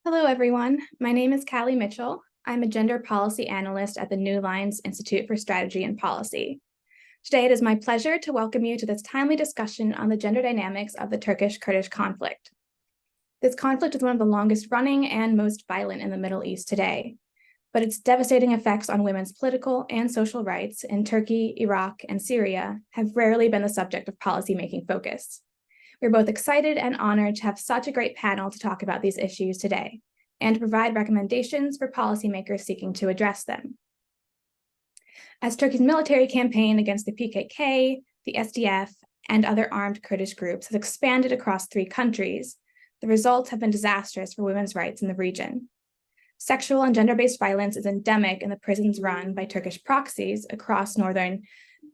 Hello, everyone. My name is Callie Mitchell. I'm a gender policy analyst at the New Lines Institute for Strategy and Policy. Today, it is my pleasure to welcome you to this timely discussion on the gender dynamics of the Turkish-Kurdish conflict. This conflict is one of the longest running and most violent in the Middle East today, but its devastating effects on women's political and social rights in Turkey, Iraq, and Syria have rarely been the subject of policymaking focus. We're both excited and honored to have such a great panel to talk about these issues today and to provide recommendations for policymakers seeking to address them. As Turkey's military campaign against the PKK, the SDF, and other armed Kurdish groups has expanded across 3 countries, the results have been disastrous for women's rights in the region. Sexual and gender-based violence is endemic in the prisons run by Turkish proxies across northern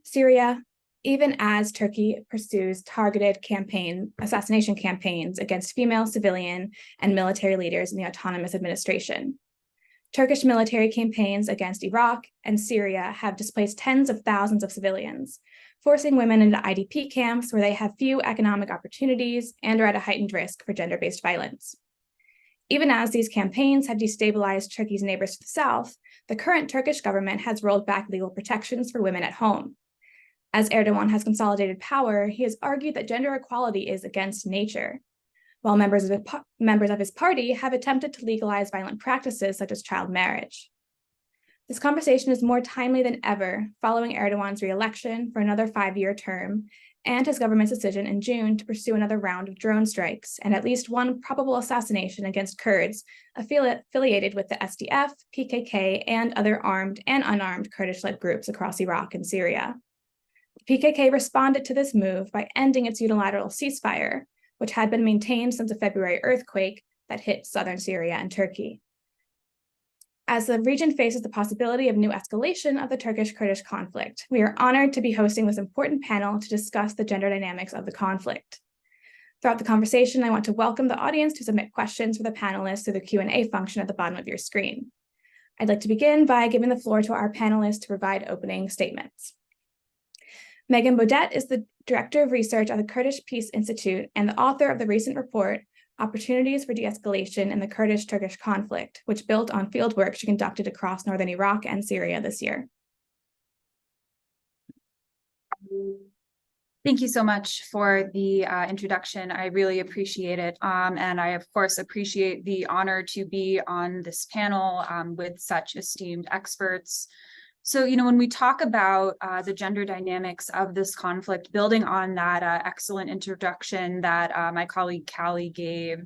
Syria, even as Turkey pursues targeted assassination campaigns against female civilian and military leaders in the autonomous administration. Turkish military campaigns against Iraq and Syria have displaced tens of thousands of civilians, forcing women into IDP camps where they have few economic opportunities and are at a heightened risk for gender-based violence. Even as these campaigns have destabilized Turkey's neighbors to the south, the current Turkish government has rolled back legal protections for women at home. As Erdogan has consolidated power, he has argued that gender equality is against nature, while members of his party have attempted to legalize violent practices such as child marriage. This conversation is more timely than ever following Erdogan's re-election for another 5-year term and his government's decision in June to pursue another round of drone strikes and at least one probable assassination against Kurds affiliated with the SDF, PKK, and other armed and unarmed Kurdish-led groups across Iraq and Syria. The PKK responded to this move by ending its unilateral ceasefire, which had been maintained since the February earthquake that hit southern Syria and Turkey. As the region faces the possibility of new escalation of the Turkish-Kurdish conflict, we are honored to be hosting this important panel to discuss the gender dynamics of the conflict. Throughout the conversation, I want to welcome the audience to submit questions for the panelists through the Q&A function at the bottom of your screen. I'd like to begin by giving the floor to our panelists to provide opening statements. Megan Bodette is the Director of Research at the Kurdish Peace Institute and the author of the recent report, Opportunities for De-Escalation in the Kurdish-Turkish Conflict, which built on fieldwork she conducted across northern Iraq and Syria this year. Thank you so much for the introduction. I really appreciate it. And I, of course, appreciate the honor to be on this panel with such esteemed experts. So, when we talk about the gender dynamics of this conflict, building on that excellent introduction that my colleague Callie gave,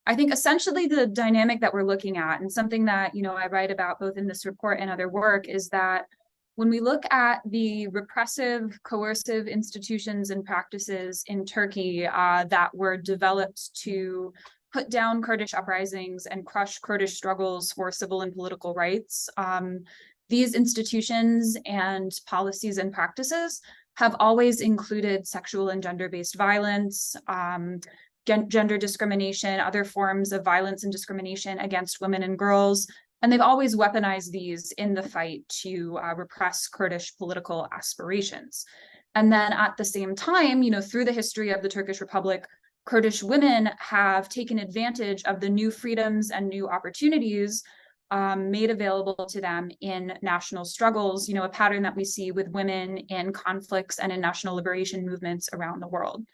I think essentially the dynamic that we're looking at, and something that, I write about both in this report and other work, is that when we look at the repressive, coercive institutions and practices in Turkey that were developed to put down Kurdish uprisings and crush Kurdish struggles for civil and political rights, these institutions and policies and practices have always included sexual and gender-based violence, gender discrimination, other forms of violence and discrimination against women and girls, and they've always weaponized these in the fight to repress Kurdish political aspirations. And then at the same time, through the history of the Turkish Republic, Kurdish women have taken advantage of the new freedoms and new opportunities made available to them in national struggles, a pattern that we see with women in conflicts and in national liberation movements around the world.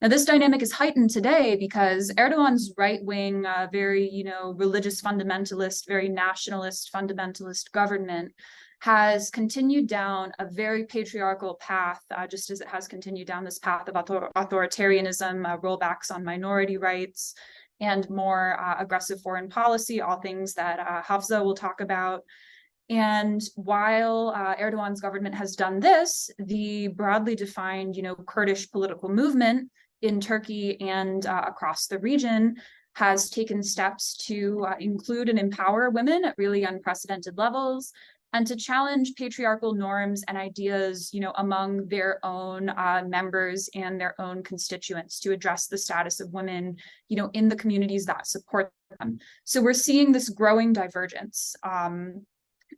Now, this dynamic is heightened today because Erdogan's right-wing, very, religious fundamentalist, very nationalist fundamentalist government has continued down a very patriarchal path, just as it has continued down this path of authoritarianism, rollbacks on minority rights, and more aggressive foreign policy, all things that Hafsa will talk about. And while Erdogan's government has done this, the broadly defined, Kurdish political movement in Turkey and across the region has taken steps to include and empower women at really unprecedented levels, and to challenge patriarchal norms and ideas, among their own members and their own constituents to address the status of women, in the communities that support them. So we're seeing this growing divergence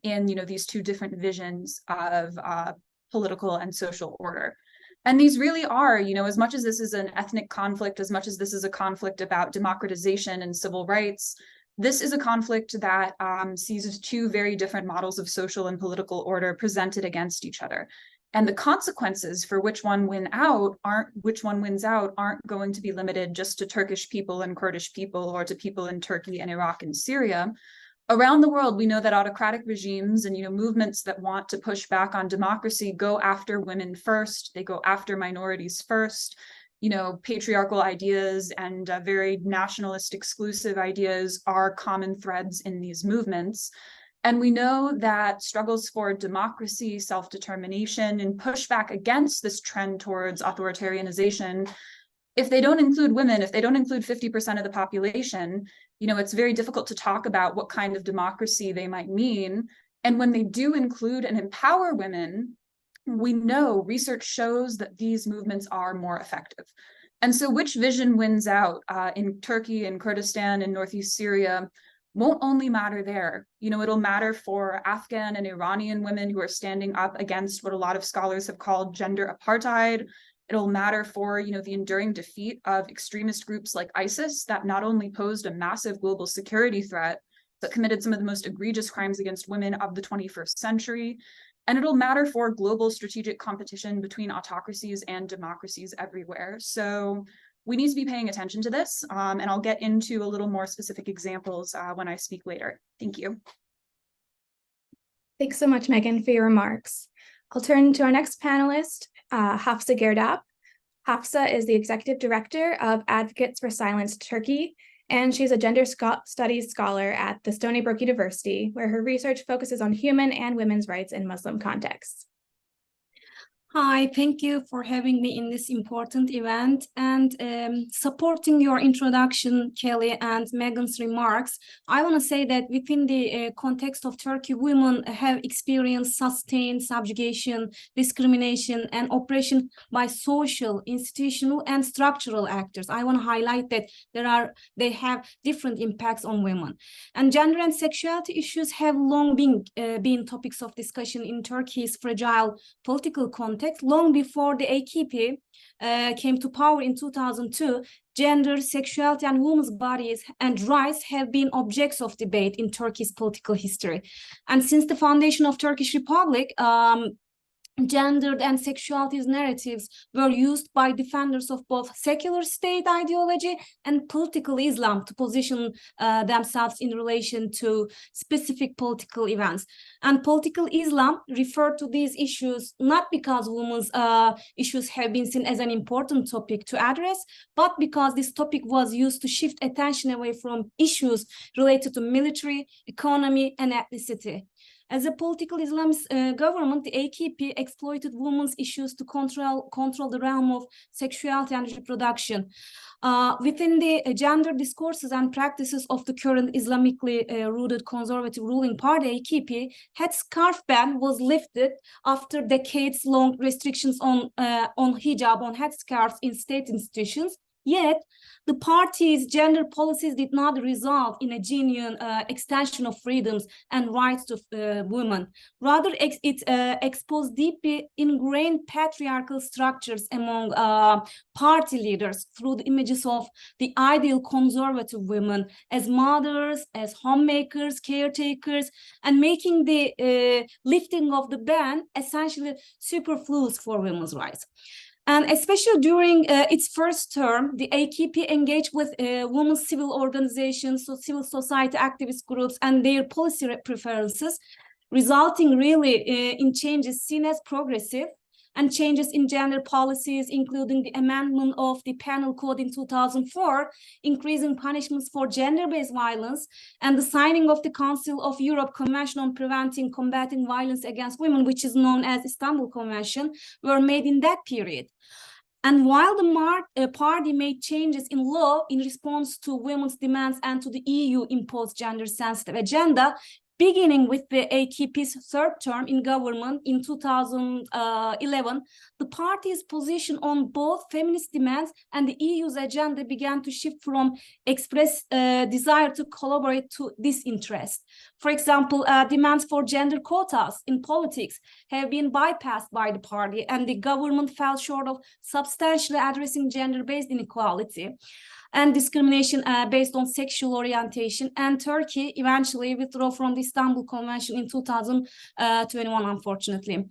in, these two different visions of political and social order. And these really are, as much as this is an ethnic conflict, as much as this is a conflict about democratization and civil rights, This is a conflict that sees two very different models of social and political order presented against each other. And the consequences for which one wins out aren't going to be limited just to Turkish people and Kurdish people or to people in Turkey and Iraq and Syria. Around the world, we know that autocratic regimes and movements that want to push back on democracy go after women first. They go after minorities first. Patriarchal ideas and very nationalist exclusive ideas are common threads in these movements. And we know that struggles for democracy, self-determination, and pushback against this trend towards authoritarianization, if they don't include women, if they don't include 50% of the population, it's very difficult to talk about what kind of democracy they might mean. And when they do include and empower women, we know research shows that these movements are more effective. And so which vision wins out in Turkey and Kurdistan and Northeast Syria won't only matter there. It'll matter for Afghan and Iranian women who are standing up against what a lot of scholars have called gender apartheid. It'll matter for, the enduring defeat of extremist groups like ISIS that not only posed a massive global security threat, but committed some of the most egregious crimes against women of the 21st century. And it'll matter for global strategic competition between autocracies and democracies everywhere. So we need to be paying attention to this, and I'll get into a little more specific examples when I speak later. Thank you. Thanks so much, Megan, for your remarks. I'll turn to our next panelist, Hafsa Girdap. Hafsa is the Executive Director of Advocates for Silenced Turkey, and she's a gender studies scholar at the Stony Brook University, where her research focuses on human and women's rights in Muslim contexts. Hi, thank you for having me in this important event and supporting your introduction, Kelly, and Megan's remarks. I want to say that within the context of Turkey, women have experienced sustained subjugation, discrimination, and oppression by social, institutional, and structural actors. I want to highlight that they have different impacts on women. And gender and sexuality issues have long been topics of discussion in Turkey's fragile political context. Long before the AKP came to power in 2002, gender, sexuality, and women's bodies and rights have been objects of debate in Turkey's political history. And since the foundation of Turkish Republic, gendered and sexuality narratives were used by defenders of both secular state ideology and political Islam to position themselves in relation to specific political events. And political Islam referred to these issues not because women's issues have been seen as an important topic to address, but because this topic was used to shift attention away from issues related to military, economy, and ethnicity. As a political Islamist government, the AKP exploited women's issues to control the realm of sexuality and reproduction. Within the gender discourses and practices of the current Islamically rooted conservative ruling party, AKP, headscarf ban was lifted after decades-long restrictions on hijab, on headscarves in state institutions. Yet, the party's gender policies did not result in a genuine extension of freedoms and rights to women. Rather, it exposed deeply ingrained patriarchal structures among party leaders through the images of the ideal conservative women as mothers, as homemakers, caretakers, and making the lifting of the ban essentially superfluous for women's rights. And especially during its first term, the AKP engaged with women's civil organizations, so civil society activist groups, and their policy preferences, resulting really in changes seen as progressive and changes in gender policies, including the amendment of the Penal Code in 2004, increasing punishments for gender-based violence, and the signing of the Council of Europe Convention on Combating Violence Against Women, which is known as Istanbul Convention, were made in that period. And while the party made changes in law in response to women's demands and to the EU-imposed gender-sensitive agenda, beginning with the AKP's third term in government in 2011, the party's position on both feminist demands and the EU's agenda began to shift from express desire to collaborate to disinterest. For example, demands for gender quotas in politics have been bypassed by the party, and the government fell short of substantially addressing gender-based inequality. and discrimination based on sexual orientation. And Turkey eventually withdrew from the Istanbul Convention in 2021, unfortunately.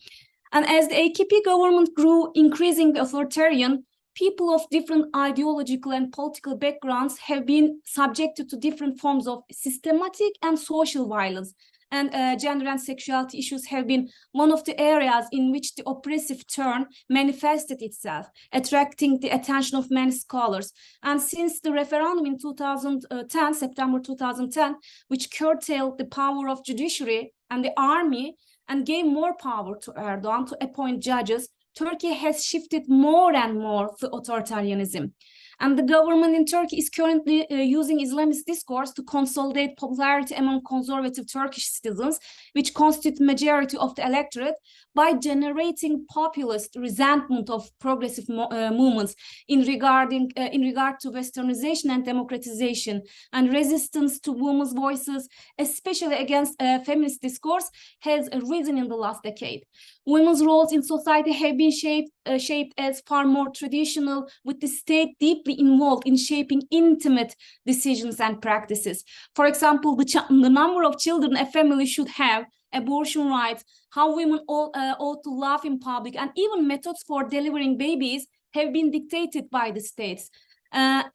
And as the AKP government grew increasingly authoritarian, people of different ideological and political backgrounds have been subjected to different forms of systematic and social violence. And gender and sexuality issues have been one of the areas in which the oppressive turn manifested itself, attracting the attention of many scholars. And since the referendum in 2010, September 2010, which curtailed the power of judiciary and the army and gave more power to Erdogan to appoint judges, Turkey has shifted more and more to authoritarianism. And the government in Turkey is currently using Islamist discourse to consolidate popularity among conservative Turkish citizens, which constitute the majority of the electorate, by generating populist resentment of progressive movements in regard to westernization and democratization, and resistance to women's voices, especially against feminist discourse, has risen in the last decade. Women's roles in society have been shaped as far more traditional, with the state deeply involved in shaping intimate decisions and practices. For example, the number of children a family should have, abortion rights, how women ought to laugh in public, and even methods for delivering babies have been dictated by the states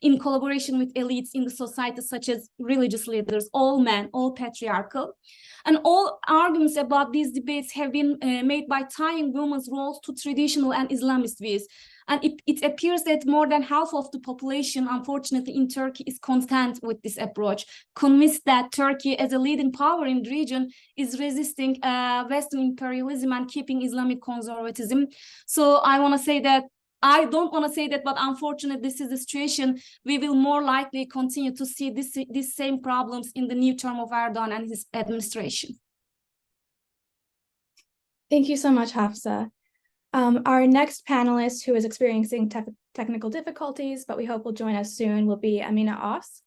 in collaboration with elites in the society, such as religious leaders, all men, all patriarchal. And all arguments about these debates have been made by tying women's roles to traditional and Islamist views. And it appears that more than half of the population, unfortunately, in Turkey is content with this approach, convinced that Turkey, as a leading power in the region, is resisting Western imperialism and keeping Islamic conservatism. So I want to say that, I don't want to say that, but unfortunately, this is the situation. We will more likely continue to see these same problems in the new term of Erdogan and his administration. Thank you so much, Hafsa. Our next panelist, who is experiencing technical difficulties, but we hope will join us soon, will be Amina Os.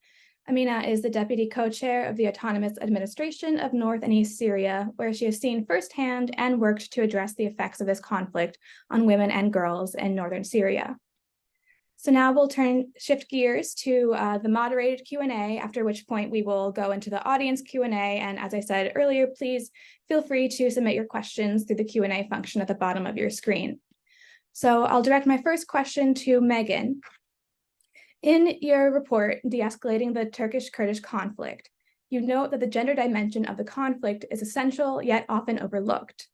Amina is the deputy co-chair of the Autonomous Administration of North and East Syria, where she has seen firsthand and worked to address the effects of this conflict on women and girls in northern Syria. So now we'll shift gears to the moderated Q&A, after which point we will go into the audience Q&A. And as I said earlier, please feel free to submit your questions through the Q&A function at the bottom of your screen. So I'll direct my first question to Megan. In your report, De-Escalating the Turkish-Kurdish Conflict, you note that the gender dimension of the conflict is essential yet often overlooked.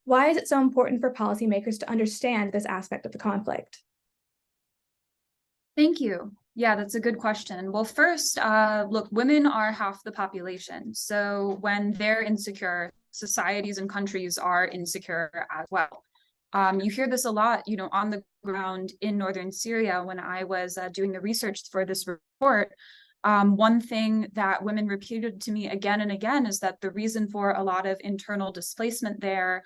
Why is it so important for policymakers to understand this aspect of the conflict? Thank you. Yeah, that's a good question. Well, first, look, women are half the population. So when they're insecure, societies and countries are insecure as well. You hear this a lot, on the ground in northern Syria. When I was doing the research for this report, one thing that women repeated to me again and again is that the reason for a lot of internal displacement there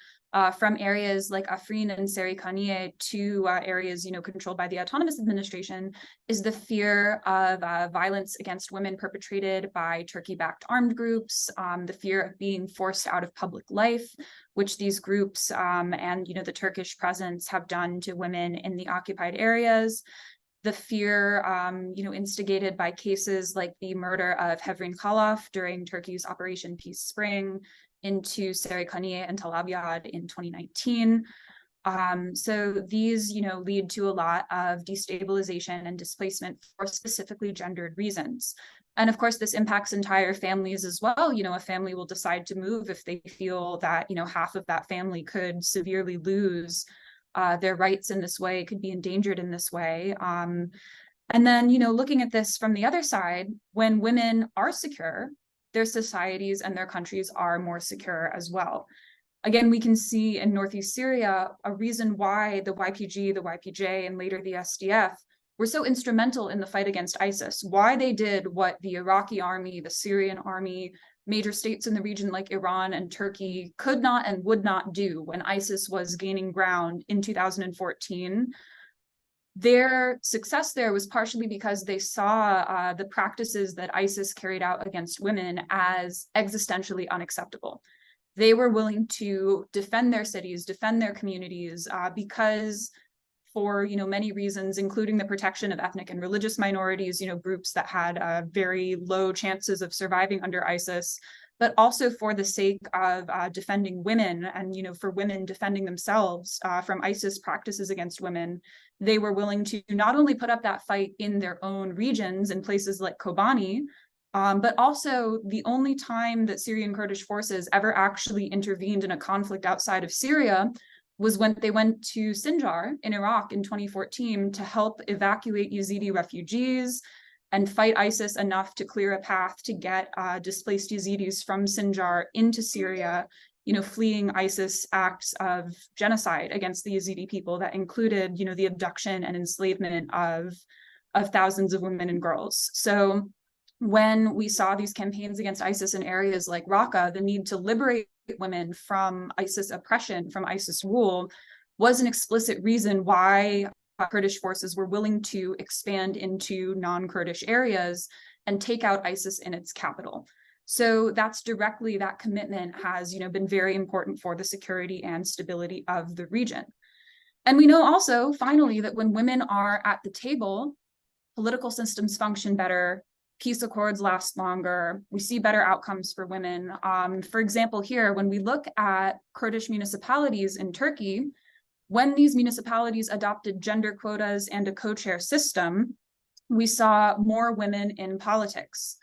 from areas like Afrin and Serikaniye to areas, controlled by the Autonomous Administration is the fear of violence against women perpetrated by Turkey-backed armed groups, the fear of being forced out of public life, which these groups and, the Turkish presence have done to women in the occupied areas. The fear, instigated by cases like the murder of Hevrin Khalaf during Turkey's Operation Peace Spring into Serikaniye and Tel Abyad in 2019. So these, lead to a lot of destabilization and displacement for specifically gendered reasons. And of course, this impacts entire families as well. A family will decide to move if they feel that, half of that family could severely lose their rights in this way, could be endangered in this way. And then, looking at this from the other side, when women are secure, their societies and their countries are more secure as well. Again, we can see in Northeast Syria a reason why the YPG, the YPJ, and later the SDF were so instrumental in the fight against ISIS, why they did what the Iraqi army, the Syrian army, major states in the region like Iran and Turkey could not and would not do when ISIS was gaining ground in 2014. Their success there was partially because they saw the practices that ISIS carried out against women as existentially unacceptable. They were willing to defend their cities, defend their communities, because for, many reasons, including the protection of ethnic and religious minorities, groups that had very low chances of surviving under ISIS, but also for the sake of defending women and, for women defending themselves from ISIS practices against women. They were willing to not only put up that fight in their own regions in places like Kobani, but also the only time that Syrian Kurdish forces ever actually intervened in a conflict outside of Syria was when they went to Sinjar in Iraq in 2014 to help evacuate Yazidi refugees and fight ISIS enough to clear a path to get displaced Yazidis from Sinjar into Syria, fleeing ISIS acts of genocide against the Yazidi people that included, the abduction and enslavement of thousands of women and girls. So when we saw these campaigns against ISIS in areas like Raqqa, the need to liberate women from ISIS oppression, from ISIS rule, was an explicit reason why Kurdish forces were willing to expand into non-Kurdish areas and take out ISIS in its capital. So that's directly, that commitment has, been very important for the security and stability of the region. And we know also, finally, that when women are at the table, political systems function better, peace accords last longer, we see better outcomes for women. For example, here, when we look at Kurdish municipalities in Turkey, when these municipalities adopted gender quotas and a co-chair system, we saw more women in politics.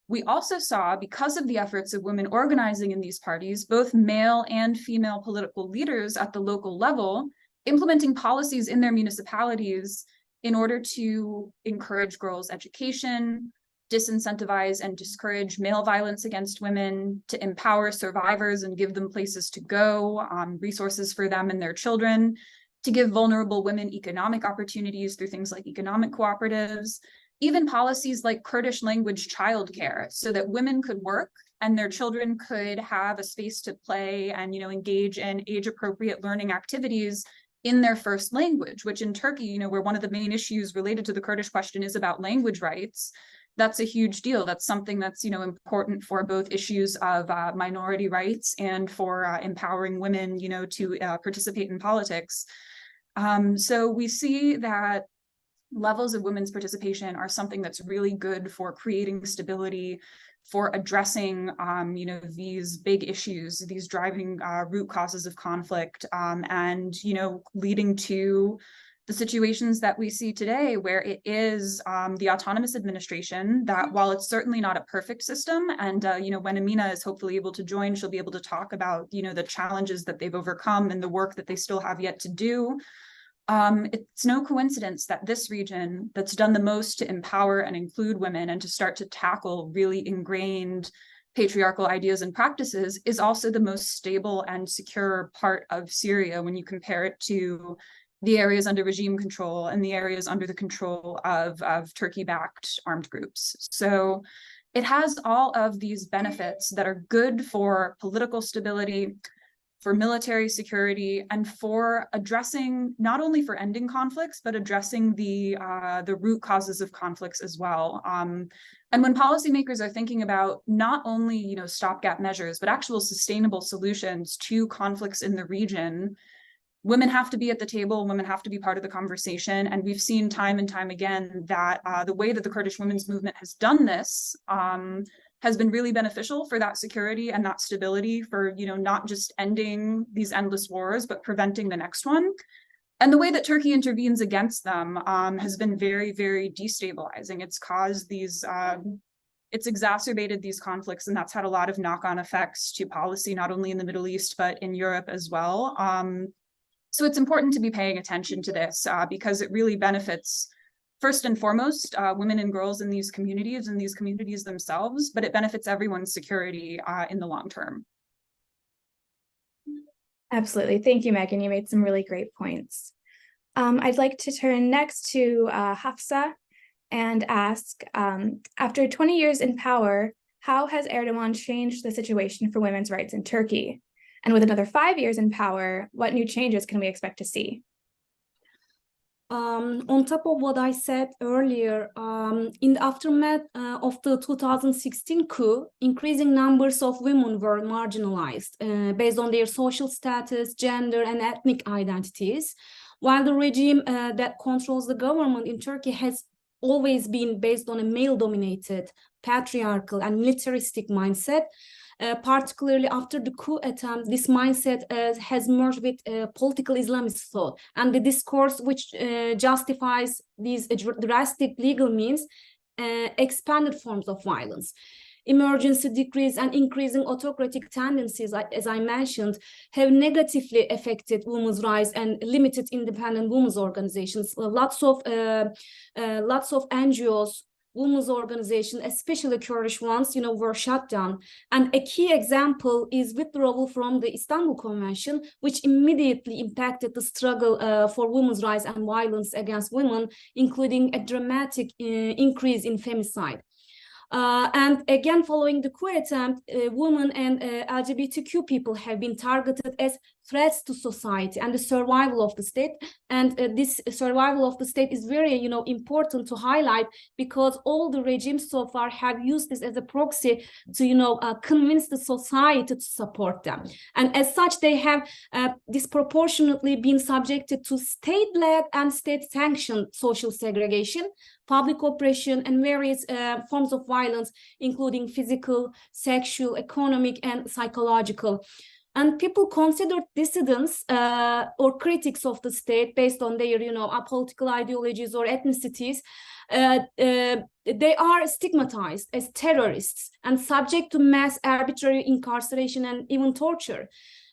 We also saw, because of the efforts of women organizing in these parties, both male and female political leaders at the local level implementing policies in their municipalities in order to encourage girls' education, disincentivize and discourage male violence against women, to empower survivors and give them places to go, resources for them and their children, to give vulnerable women economic opportunities through things like economic cooperatives, even policies like Kurdish language childcare, so that women could work and their children could have a space to play and, engage in age-appropriate learning activities in their first language, which in Turkey, where one of the main issues related to the Kurdish question is about language rights, that's a huge deal. That's something that's, important for both issues of minority rights and for empowering women, to participate in politics. So we see that levels of women's participation are something that's really good for creating stability, for addressing, these big issues, these driving root causes of conflict, and, leading to the situations that we see today, where it is the autonomous administration that, while it's certainly not a perfect system, and when Amina is hopefully able to join, she'll be able to talk about the challenges that they've overcome and the work that they still have yet to do. It's no coincidence that this region that's done the most to empower and include women and to start to tackle really ingrained patriarchal ideas and practices is also the most stable and secure part of Syria when you compare it to the areas under regime control and the areas under the control of Turkey-backed armed groups. So it has all of these benefits that are good for political stability, for military security, and for addressing, not only for ending conflicts, but addressing the root causes of conflicts as well. And when policymakers are thinking about not only stopgap measures, but actual sustainable solutions to conflicts in the region, women have to be at the table, women have to be part of the conversation. And we've seen time and time again that the way that the Kurdish women's movement has done this has been really beneficial for that security and that stability, for not just ending these endless wars, but preventing the next one. And the way that Turkey intervenes against them has been very, very destabilizing. It's caused these, it's exacerbated these conflicts, and that's had a lot of knock-on effects to policy, not only in the Middle East, but in Europe as well. So it's important to be paying attention to this because it really benefits, first and foremost, women and girls in these communities themselves, but it benefits everyone's security in the long term. Absolutely. Thank you, Megan. You made some really great points. I'd like to turn next to Hafsa and ask, after 20 years in power, how has Erdogan changed the situation for women's rights in Turkey? And with another 5 years in power, what new changes can we expect to see? On top of what I said earlier, in the aftermath of the 2016 coup, increasing numbers of women were marginalized based on their social status, gender, and ethnic identities. While the regime that controls the government in Turkey has always been based on a male-dominated, patriarchal and militaristic mindset, particularly after the coup attempt, this mindset has merged with political Islamist thought, and the discourse which justifies these drastic legal means expanded forms of violence. Emergency decrees and increasing autocratic tendencies, as I mentioned, have negatively affected women's rights and limited independent women's organizations. Lots of NGOs, women's organizations, especially Kurdish ones, were shut down. And a key example is withdrawal from the Istanbul Convention, which immediately impacted the struggle for women's rights and violence against women, including a dramatic increase in femicide. And again, following the coup attempt, women and LGBTQ people have been targeted as threats to society and the survival of the state. And this survival of the state is very, important to highlight, because all the regimes so far have used this as a proxy to, convince the society to support them. And as such, they have disproportionately been subjected to state-led and state-sanctioned social segregation, public oppression, and various forms of violence, including physical, sexual, economic, and psychological. And people consider dissidents or critics of the state based on their, political ideologies or ethnicities. They are stigmatized as terrorists and subject to mass arbitrary incarceration and even torture.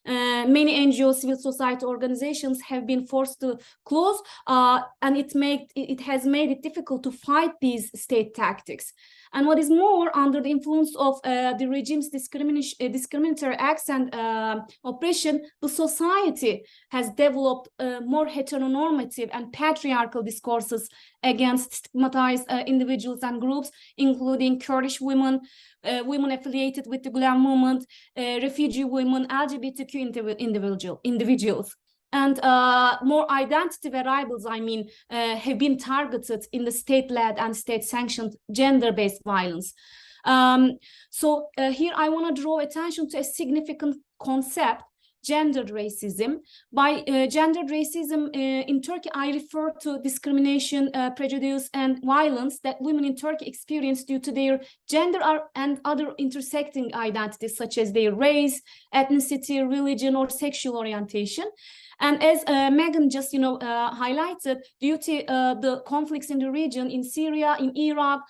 Many NGO civil society organizations have been forced to close, and it has made it difficult to fight these state tactics. And what is more, under the influence of the regime's discriminatory acts and oppression, the society has developed more heteronormative and patriarchal discourses against stigmatized individuals and groups, including Kurdish women, women affiliated with the Gulen movement, refugee women, LGBTQ individuals. And more identity variables, have been targeted in the state-led and state-sanctioned gender-based violence. So here I want to draw attention to a significant concept: gendered racism. By gendered racism in Turkey, I refer to discrimination, prejudice, and violence that women in Turkey experience due to their gender and other intersecting identities, such as their race, ethnicity, religion, or sexual orientation. And as Megan just, highlighted, due to the conflicts in the region, in Syria, in Iraq,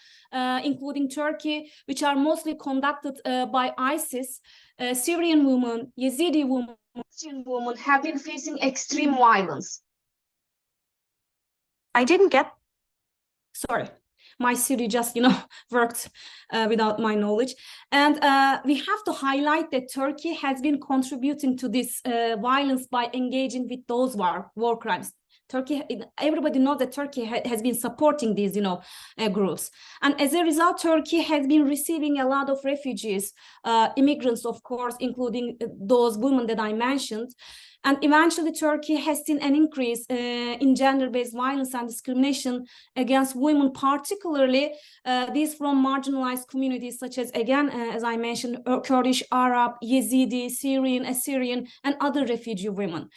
including Turkey, which are mostly conducted by ISIS, Syrian women, Yazidi women, Christian women have been facing extreme violence. I didn't get, sorry. My Siri just, worked without my knowledge. And we have to highlight that Turkey has been contributing to this violence by engaging with those war crimes. Turkey, everybody knows that Turkey has been supporting these, groups. And as a result, Turkey has been receiving a lot of refugees, immigrants, of course, including those women that I mentioned. And eventually, Turkey has seen an increase in gender-based violence and discrimination against women, particularly these from marginalized communities, such as, again, as I mentioned, Kurdish, Arab, Yazidi, Syrian, Assyrian, and other refugee women.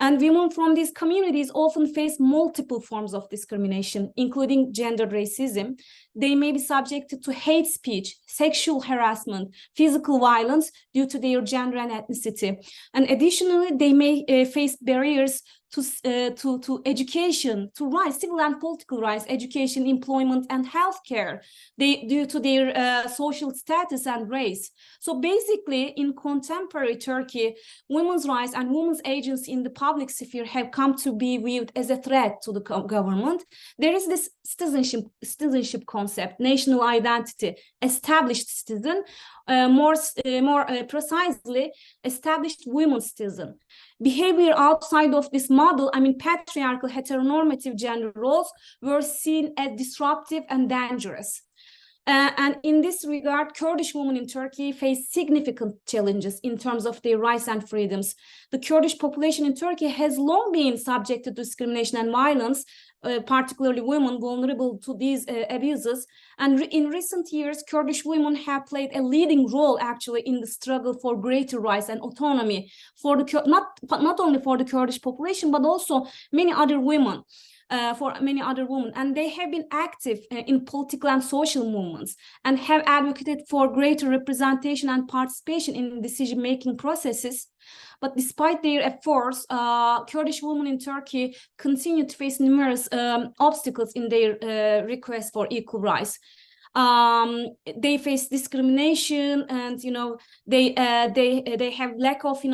And women from these communities often face multiple forms of discrimination, including gendered racism. They may be subjected to hate speech, sexual harassment, physical violence due to their gender and ethnicity. And additionally, they may face barriers to education, to rights, civil and political rights, education, employment, and healthcare, due to their social status and race. So basically, in contemporary Turkey, women's rights and women's agency in the public sphere have come to be viewed as a threat to the government. There is this citizenship concept, national identity, established citizen, more precisely, established women citizen. Behavior outside of this model, patriarchal heteronormative gender roles, were seen as disruptive and dangerous. And in this regard, Kurdish women in Turkey face significant challenges in terms of their rights and freedoms. The Kurdish population in Turkey has long been subject to discrimination and violence, particularly women, vulnerable to these abuses. And in recent years, Kurdish women have played a leading role actually in the struggle for greater rights and autonomy for the not only for the Kurdish population, but also many other women. And they have been active in political and social movements and have advocated for greater representation and participation in decision-making processes. But despite their efforts, Kurdish women in Turkey continue to face numerous obstacles in their request for equal rights. They face discrimination, and they have lack of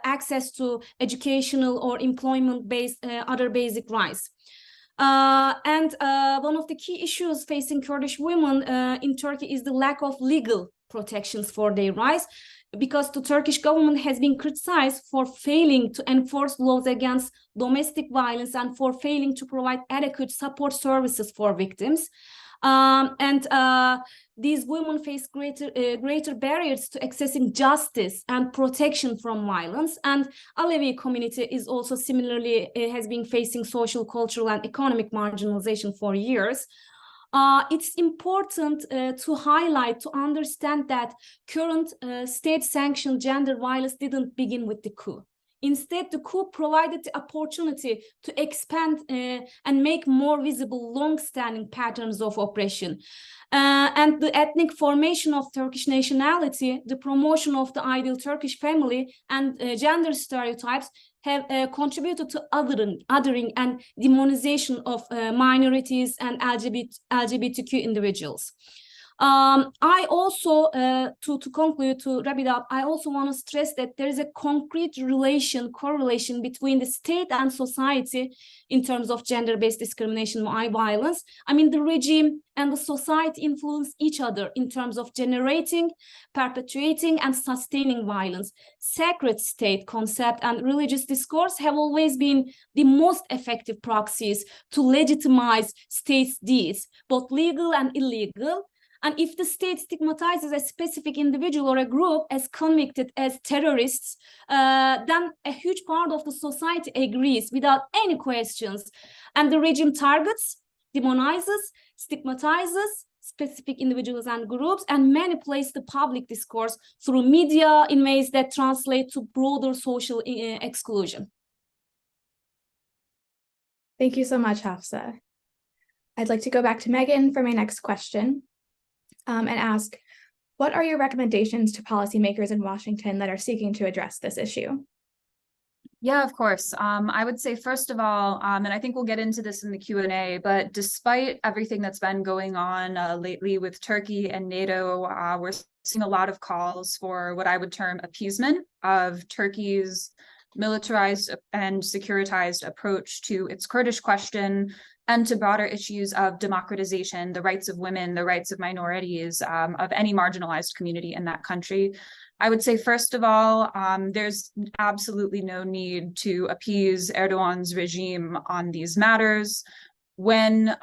access to educational or employment-based other basic rights. And one of the key issues facing Kurdish women in Turkey is the lack of legal protections for their rights, because the Turkish government has been criticized for failing to enforce laws against domestic violence and for failing to provide adequate support services for victims. These women face greater barriers to accessing justice and protection from violence. And Alevi community is also similarly has been facing social, cultural, and economic marginalization for years. It's important to highlight, to understand that current state-sanctioned gender violence didn't begin with the coup. Instead, the coup provided the opportunity to expand and make more visible long-standing patterns of oppression. And the ethnic formation of Turkish nationality, the promotion of the ideal Turkish family, and gender stereotypes have contributed to othering and demonization of minorities and LGBTQ individuals. I also, to conclude, to wrap it up, I also want to stress that there is a concrete correlation between the state and society in terms of gender-based discrimination and violence. I mean, the regime and the society influence each other in terms of generating, perpetuating, and sustaining violence. Sacred state concept and religious discourse have always been the most effective proxies to legitimize states' deeds, both legal and illegal. And if the state stigmatizes a specific individual or a group as convicted as terrorists, then a huge part of the society agrees without any questions. And the regime targets, demonizes, stigmatizes specific individuals and groups, and manipulates the public discourse through media in ways that translate to broader social exclusion. Thank you so much, Hafsa. I'd like to go back to Megan for my next question. And ask, what are your recommendations to policymakers in Washington that are seeking to address this issue? Yeah, of course. I would say, first of all, and I think we'll get into this in the Q&A, but despite everything that's been going on lately with Turkey and NATO, we're seeing a lot of calls for what I would term appeasement of Turkey's militarized and securitized approach to its Kurdish question, and to broader issues of democratization, the rights of women, the rights of minorities, of any marginalized community in that country. I would say, first of all, there's absolutely no need to appease Erdogan's regime on these matters. When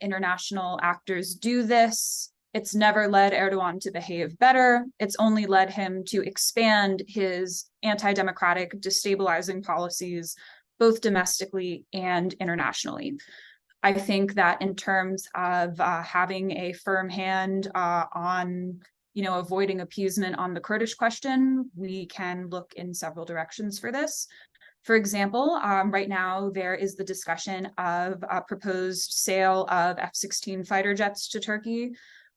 international actors do this, it's never led Erdogan to behave better. It's only led him to expand his anti-democratic, destabilizing policies, both domestically and internationally. I think that in terms of having a firm hand on, avoiding appeasement on the Kurdish question, we can look in several directions for this. For example, right now there is the discussion of a proposed sale of F-16 fighter jets to Turkey.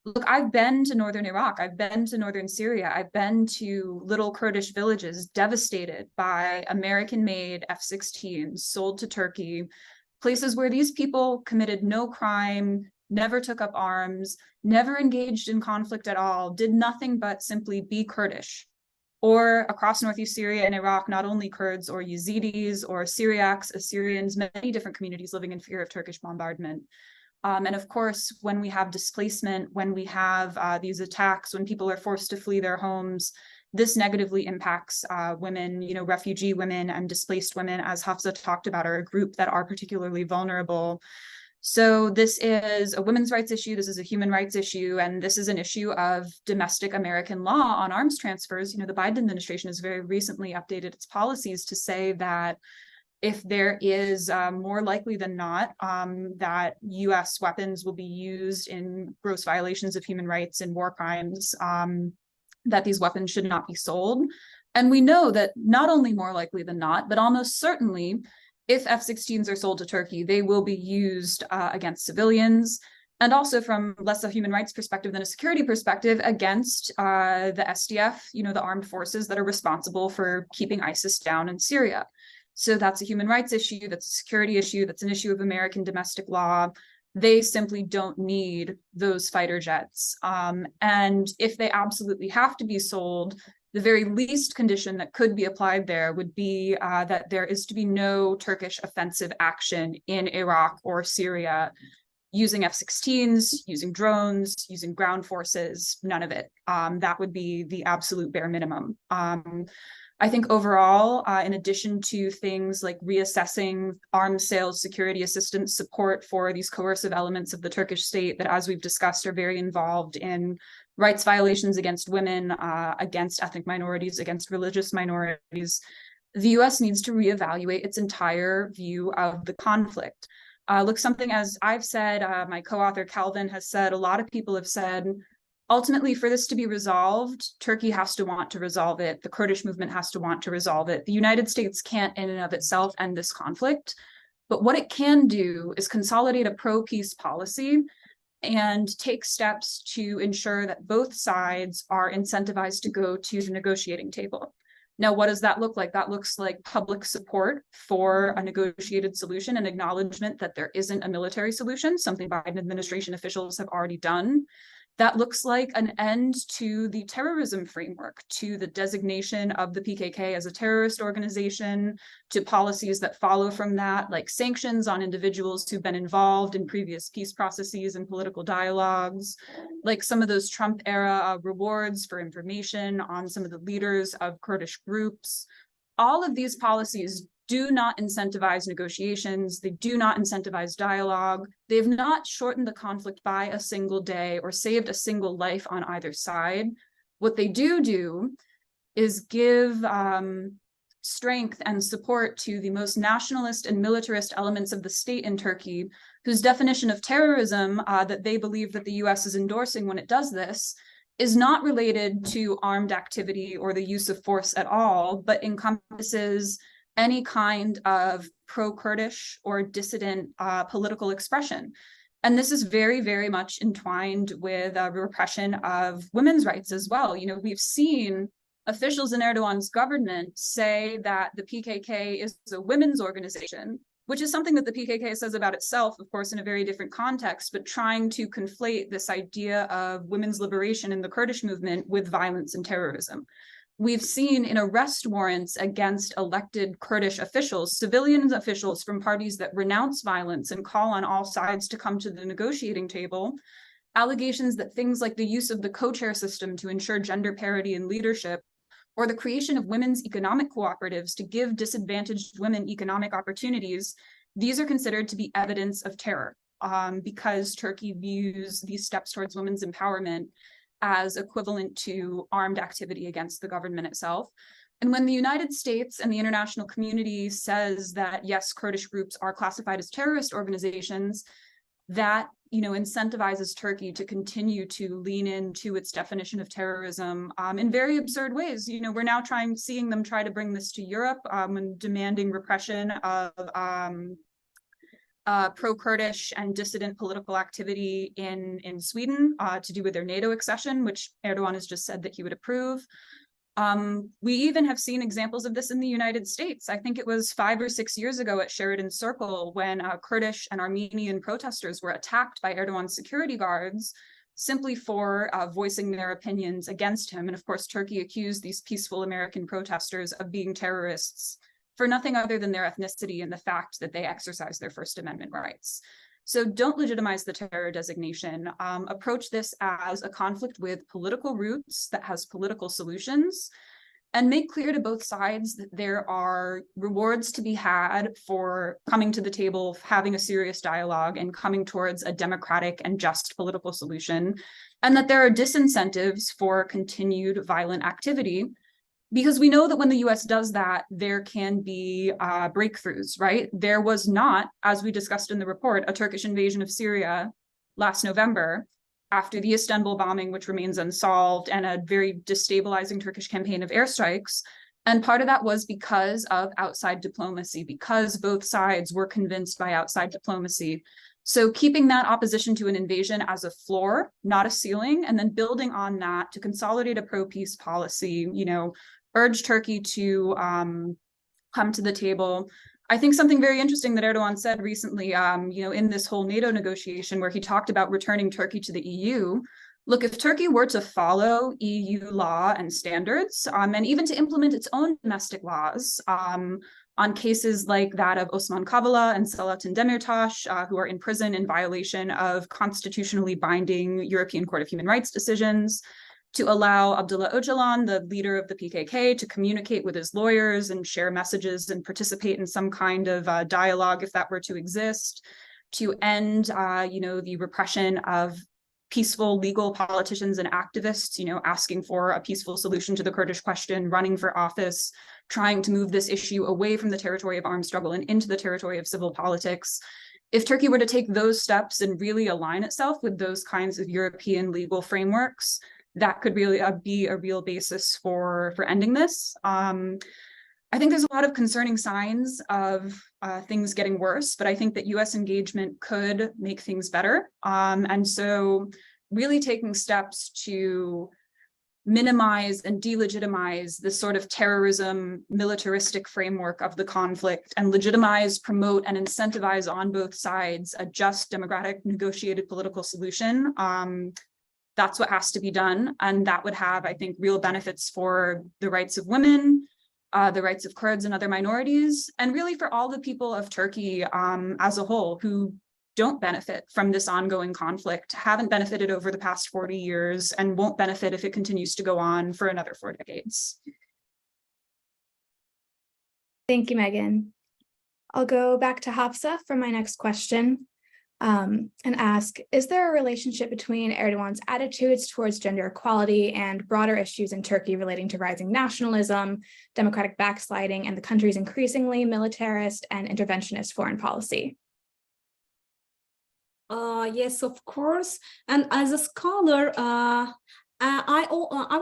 Look, I've been to northern Iraq, I've been to northern Syria, I've been to little Kurdish villages devastated by American-made F-16s sold to Turkey, places where these people committed no crime, never took up arms, never engaged in conflict at all, did nothing but simply be Kurdish. Or across northeast Syria and Iraq, not only Kurds or Yazidis or Syriacs, Assyrians, many different communities living in fear of Turkish bombardment. And of course, when we have displacement, when we have these attacks, when people are forced to flee their homes, this negatively impacts women, refugee women and displaced women, as Hafsa talked about, are a group that are particularly vulnerable. So this is a women's rights issue, this is a human rights issue, and this is an issue of domestic American law on arms transfers. The Biden administration has very recently updated its policies to say that if there is more likely than not that US weapons will be used in gross violations of human rights and war crimes, that these weapons should not be sold. And we know that not only more likely than not, but almost certainly, if F-16s are sold to Turkey, they will be used against civilians, and also from less a human rights perspective than a security perspective against the SDF, the armed forces that are responsible for keeping ISIS down in Syria. So that's a human rights issue, that's a security issue, that's an issue of American domestic law. They simply don't need those fighter jets. And if they absolutely have to be sold, the very least condition that could be applied there would be that there is to be no Turkish offensive action in Iraq or Syria using F-16s, using drones, using ground forces, none of it. That would be the absolute bare minimum. I think overall, in addition to things like reassessing arms sales, security assistance support for these coercive elements of the Turkish state that, as we've discussed, are very involved in rights violations against women, against ethnic minorities, against religious minorities, the US needs to reevaluate its entire view of the conflict. Look, something as I've said, my co-author Calvin has said, a lot of people have said, ultimately, for this to be resolved, Turkey has to want to resolve it. The Kurdish movement has to want to resolve it. The United States can't in and of itself end this conflict. But what it can do is consolidate a pro-peace policy and take steps to ensure that both sides are incentivized to go to the negotiating table. Now, what does that look like? That looks like public support for a negotiated solution and acknowledgement that there isn't a military solution, something Biden administration officials have already done. That looks like an end to the terrorism framework, to the designation of the PKK as a terrorist organization, to policies that follow from that, like sanctions on individuals who've been involved in previous peace processes and political dialogues, like some of those Trump-era rewards for information on some of the leaders of Kurdish groups. All of these policies do not incentivize negotiations. They do not incentivize dialogue. They have not shortened the conflict by a single day or saved a single life on either side. What they do is give strength and support to the most nationalist and militarist elements of the state in Turkey, whose definition of terrorism that they believe that the US is endorsing when it does this is not related to armed activity or the use of force at all, but encompasses any kind of pro-Kurdish or dissident political expression. And this is very, very much entwined with repression of women's rights as well. We've seen officials in Erdogan's government say that the PKK is a women's organization, which is something that the PKK says about itself, of course, in a very different context, but trying to conflate this idea of women's liberation in the Kurdish movement with violence and terrorism. We've seen in arrest warrants against elected Kurdish officials, civilian officials from parties that renounce violence and call on all sides to come to the negotiating table, allegations that things like the use of the co-chair system to ensure gender parity in leadership, or the creation of women's economic cooperatives to give disadvantaged women economic opportunities, these are considered to be evidence of terror because Turkey views these steps towards women's empowerment as equivalent to armed activity against the government itself. And when the United States and the international community says that, yes, Kurdish groups are classified as terrorist organizations, that incentivizes Turkey to continue to lean into its definition of terrorism in very absurd ways. We're now seeing them try to bring this to Europe and demanding repression of pro-Kurdish and dissident political activity in Sweden to do with their NATO accession, which Erdogan has just said that he would approve. We even have seen examples of this in the United States. I think it was 5 or 6 years ago at Sheridan Circle when Kurdish and Armenian protesters were attacked by Erdogan's security guards simply for voicing their opinions against him. And of course, Turkey accused these peaceful American protesters of being terrorists for nothing other than their ethnicity and the fact that they exercise their First Amendment rights. So don't legitimize the terror designation. Approach this as a conflict with political roots that has political solutions, and make clear to both sides that there are rewards to be had for coming to the table, having a serious dialogue, and coming towards a democratic and just political solution, and that there are disincentives for continued violent activity. Because we know that when the US does that, there can be breakthroughs, right? There was not, as we discussed in the report, a Turkish invasion of Syria last November after the Istanbul bombing, which remains unsolved, and a very destabilizing Turkish campaign of airstrikes. And part of that was because of outside diplomacy, because both sides were convinced by outside diplomacy. So keeping that opposition to an invasion as a floor, not a ceiling, and then building on that to consolidate a pro-peace policy, urge Turkey to come to the table. I think something very interesting that Erdogan said recently, in this whole NATO negotiation where he talked about returning Turkey to the EU. Look, if Turkey were to follow EU law and standards, and even to implement its own domestic laws on cases like that of Osman Kavala and Selahattin Demirtas, who are in prison in violation of constitutionally binding European Court of Human Rights decisions, to allow Abdullah Öcalan, the leader of the PKK, to communicate with his lawyers and share messages and participate in some kind of dialogue if that were to exist, to end, the repression of peaceful legal politicians and activists, asking for a peaceful solution to the Kurdish question, running for office, trying to move this issue away from the territory of armed struggle and into the territory of civil politics. If Turkey were to take those steps and really align itself with those kinds of European legal frameworks, that could really be a real basis for ending this. I think there's a lot of concerning signs of things getting worse, but I think that US engagement could make things better. And so really taking steps to minimize and delegitimize this sort of terrorism, militaristic framework of the conflict and legitimize, promote, and incentivize on both sides a just, democratic, negotiated political solution. That's what has to be done. And that would have, I think, real benefits for the rights of women, the rights of Kurds and other minorities, and really for all the people of Turkey as a whole who don't benefit from this ongoing conflict, haven't benefited over the past 40 years, and won't benefit if it continues to go on for another 4 decades. Thank you, Megan. I'll go back to Hafsa for my next question. And ask, is there a relationship between Erdogan's attitudes towards gender equality and broader issues in Turkey relating to rising nationalism, democratic backsliding, and the country's increasingly militarist and interventionist foreign policy? Yes, of course. And as a scholar, I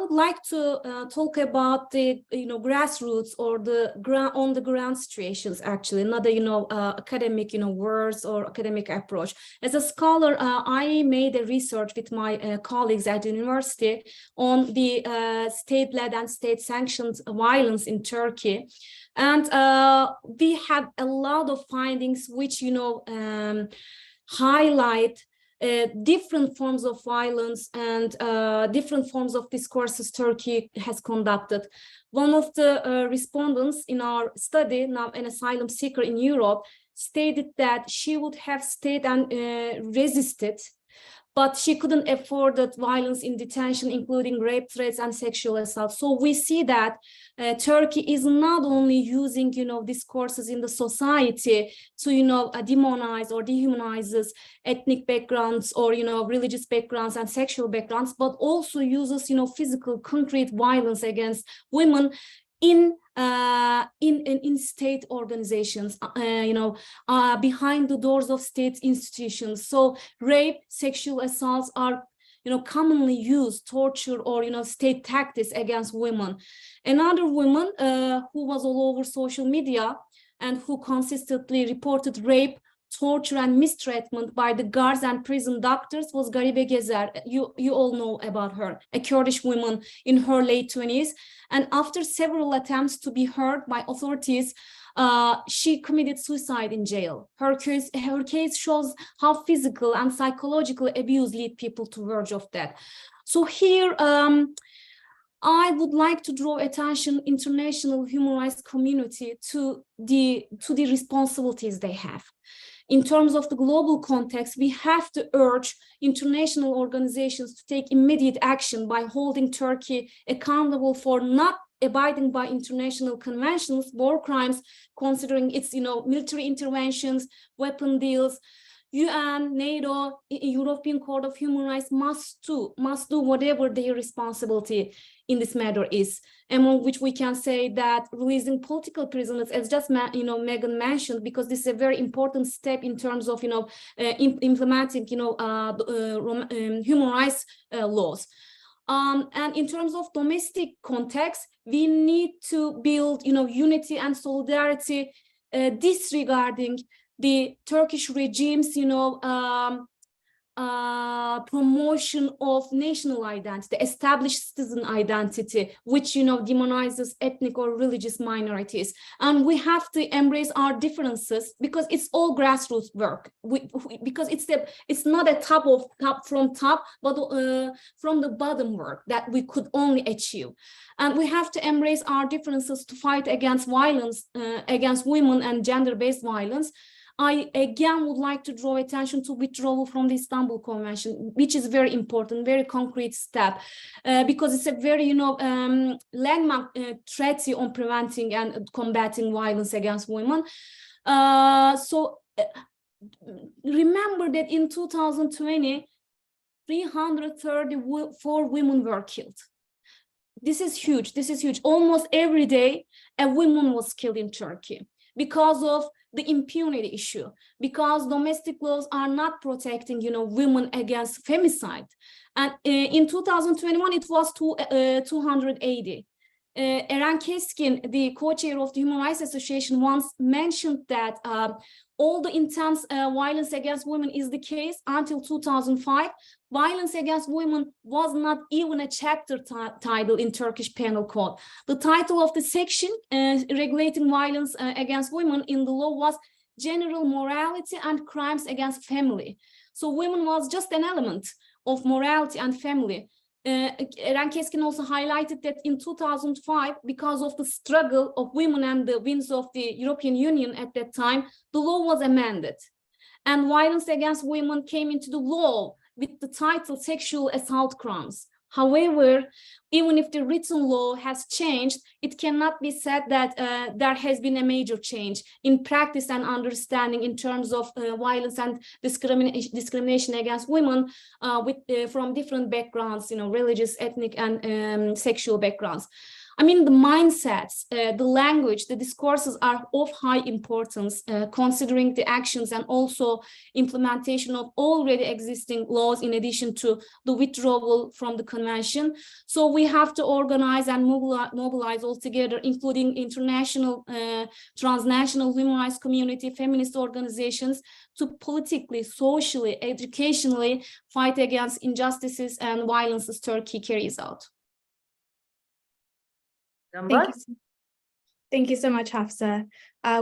would like to talk about the grassroots or the on the ground situations, actually, not the academic words or academic approach. As a scholar, I made a research with my colleagues at the university on the state-led and state-sanctioned violence in Turkey, and we had a lot of findings which highlight different forms of violence and different forms of discourses Turkey has conducted. One of the respondents in our study, now an asylum seeker in Europe, stated that she would have stayed and resisted, but she couldn't afford that violence in detention, including rape threats and sexual assault. So we see that Turkey is not only using, discourses in the society to, demonize or dehumanizes ethnic backgrounds or, religious backgrounds and sexual backgrounds, but also uses, physical, concrete violence against women in state organizations, behind the doors of state institutions. So rape, sexual assaults are commonly used, torture or state tactics against women. Another woman who was all over social media and who consistently reported rape, torture and mistreatment by the guards and prison doctors was Garibe Gezer. You all know about her, a Kurdish woman in her late 20s. And after several attempts to be heard by authorities, she committed suicide in jail. Her case shows how physical and psychological abuse lead people to verge of death. So here, I would like to draw attention international human rights community to the responsibilities they have. In terms of the global context, we have to urge international organizations to take immediate action by holding Turkey accountable for not abiding by international conventions, war crimes, considering its military interventions, weapon deals, UN, NATO, European Court of Human Rights must do whatever their responsibility in this matter is, among which we can say that releasing political prisoners, as just Megan mentioned, because this is a very important step in terms of implementing human rights laws. And in terms of domestic context, we need to build unity and solidarity, disregarding the Turkish regime's promotion of national identity, established citizen identity, which demonizes ethnic or religious minorities. And we have to embrace our differences, because it's all grassroots work. Because it's not a top from top, but from the bottom work that we could only achieve. And we have to embrace our differences to fight against violence against women and gender-based violence. I again would like to draw attention to withdrawal from the Istanbul Convention, which is very important, very concrete step, because it's a very, landmark treaty on preventing and combating violence against women. So remember that in 2020, 334 women were killed. This is huge. This is huge. Almost every day, a woman was killed in Turkey because of the impunity issue, because domestic laws are not protecting, women against femicide. And in 2021, it was 280. Eren Keskin, the co-chair of the Human Rights Association, once mentioned that all the intense violence against women is the case until 2005. Violence against women was not even a chapter title in Turkish Penal Code. The title of the section regulating violence against women in the law was General Morality and Crimes Against Family. So women was just an element of morality and family. Eren Keskin also highlighted that in 2005, because of the struggle of women and the wings of the European Union at that time, the law was amended. And violence against women came into the law with the title Sexual Assault Crimes. However, even if the written law has changed, it cannot be said that there has been a major change in practice and understanding in terms of violence and discrimination against women from different backgrounds, religious, ethnic, and sexual backgrounds. I mean, the mindsets, the language, the discourses are of high importance, considering the actions and also implementation of already existing laws in addition to the withdrawal from the convention. So we have to organize and mobilize all together, including international, transnational human rights community, feminist organizations, to politically, socially, educationally fight against injustices and violences Turkey carries out. Thank you so much, Hafsa.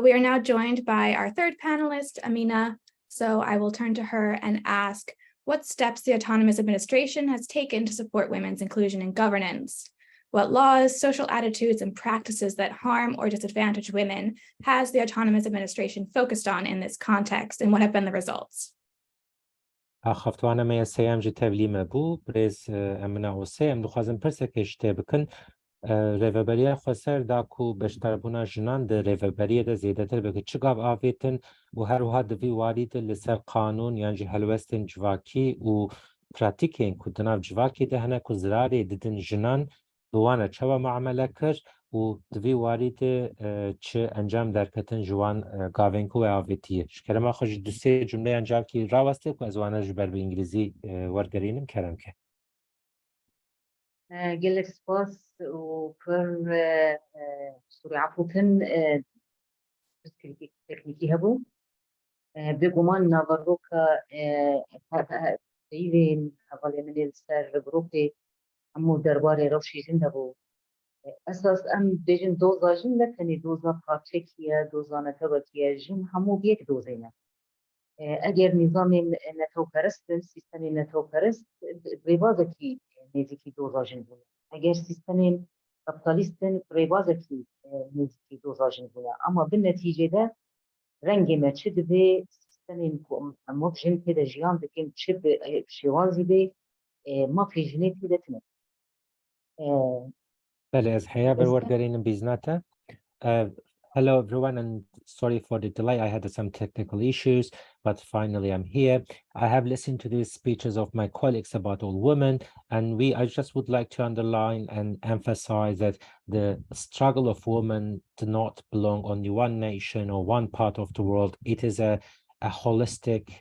We are now joined by our third panelist, Amina. So I will turn to her and ask what steps the Autonomous Administration has taken to support women's inclusion in governance. What laws, social attitudes, and practices that harm or disadvantage women has the Autonomous Administration focused on in this context, and what have been the results? خفتوانه ما سیام جتبلی مبو برز امنا وسیم دخوازم پرسه کشته بکن ریوبریه خسر داکو بشتربونا جنان ده ریوبریه ده زیده تر بکن چگاب آویتن و هر وها دوی وارید لسر قانون یعنی هلوستن جواکی و پراتیکین کدناف جواکی ده هنه کزراری ددن جنان دوانه چوا معامله کر و دوی وارید چه انجام درکتن جوان گاوینکو و آویتیه شکرما خوش دوسته جمله انجام کی راوسته که از وانه جبر به انگلیزی ورگرینم کرم که gelek spas û pir suryapotin teknîkî hebû bi guman navaroka peyvên hevalê min ê li ser grûpê hemû derbarê rewşê jin hebû. Esas em bêjin doza jin ne tenê doza parçekiye, doza netewekiye jin hemû bi yek dozê ne. Eger nîzamên netewperist bin, sîstemên netewperist rêbazekî nêzîkî doza jin bûne. Eger sîstemên kapitalîst bin, rêbazekî nêzîkî doza jin bûne. Ama bi netîcede rengê me çi dibe, sîstemên ku em wek jin tê de jiyan dikin çi bi şêwazî bê, mafê jinê tê de tune. بله از حیا بر ورگرینم بیزناته Hello, everyone, and sorry for the delay. I had some technical issues, but finally I'm here. I have listened to these speeches of my colleagues about all women, and I just would like to underline and emphasize that the struggle of women do not belong only one nation or one part of the world. It is a holistic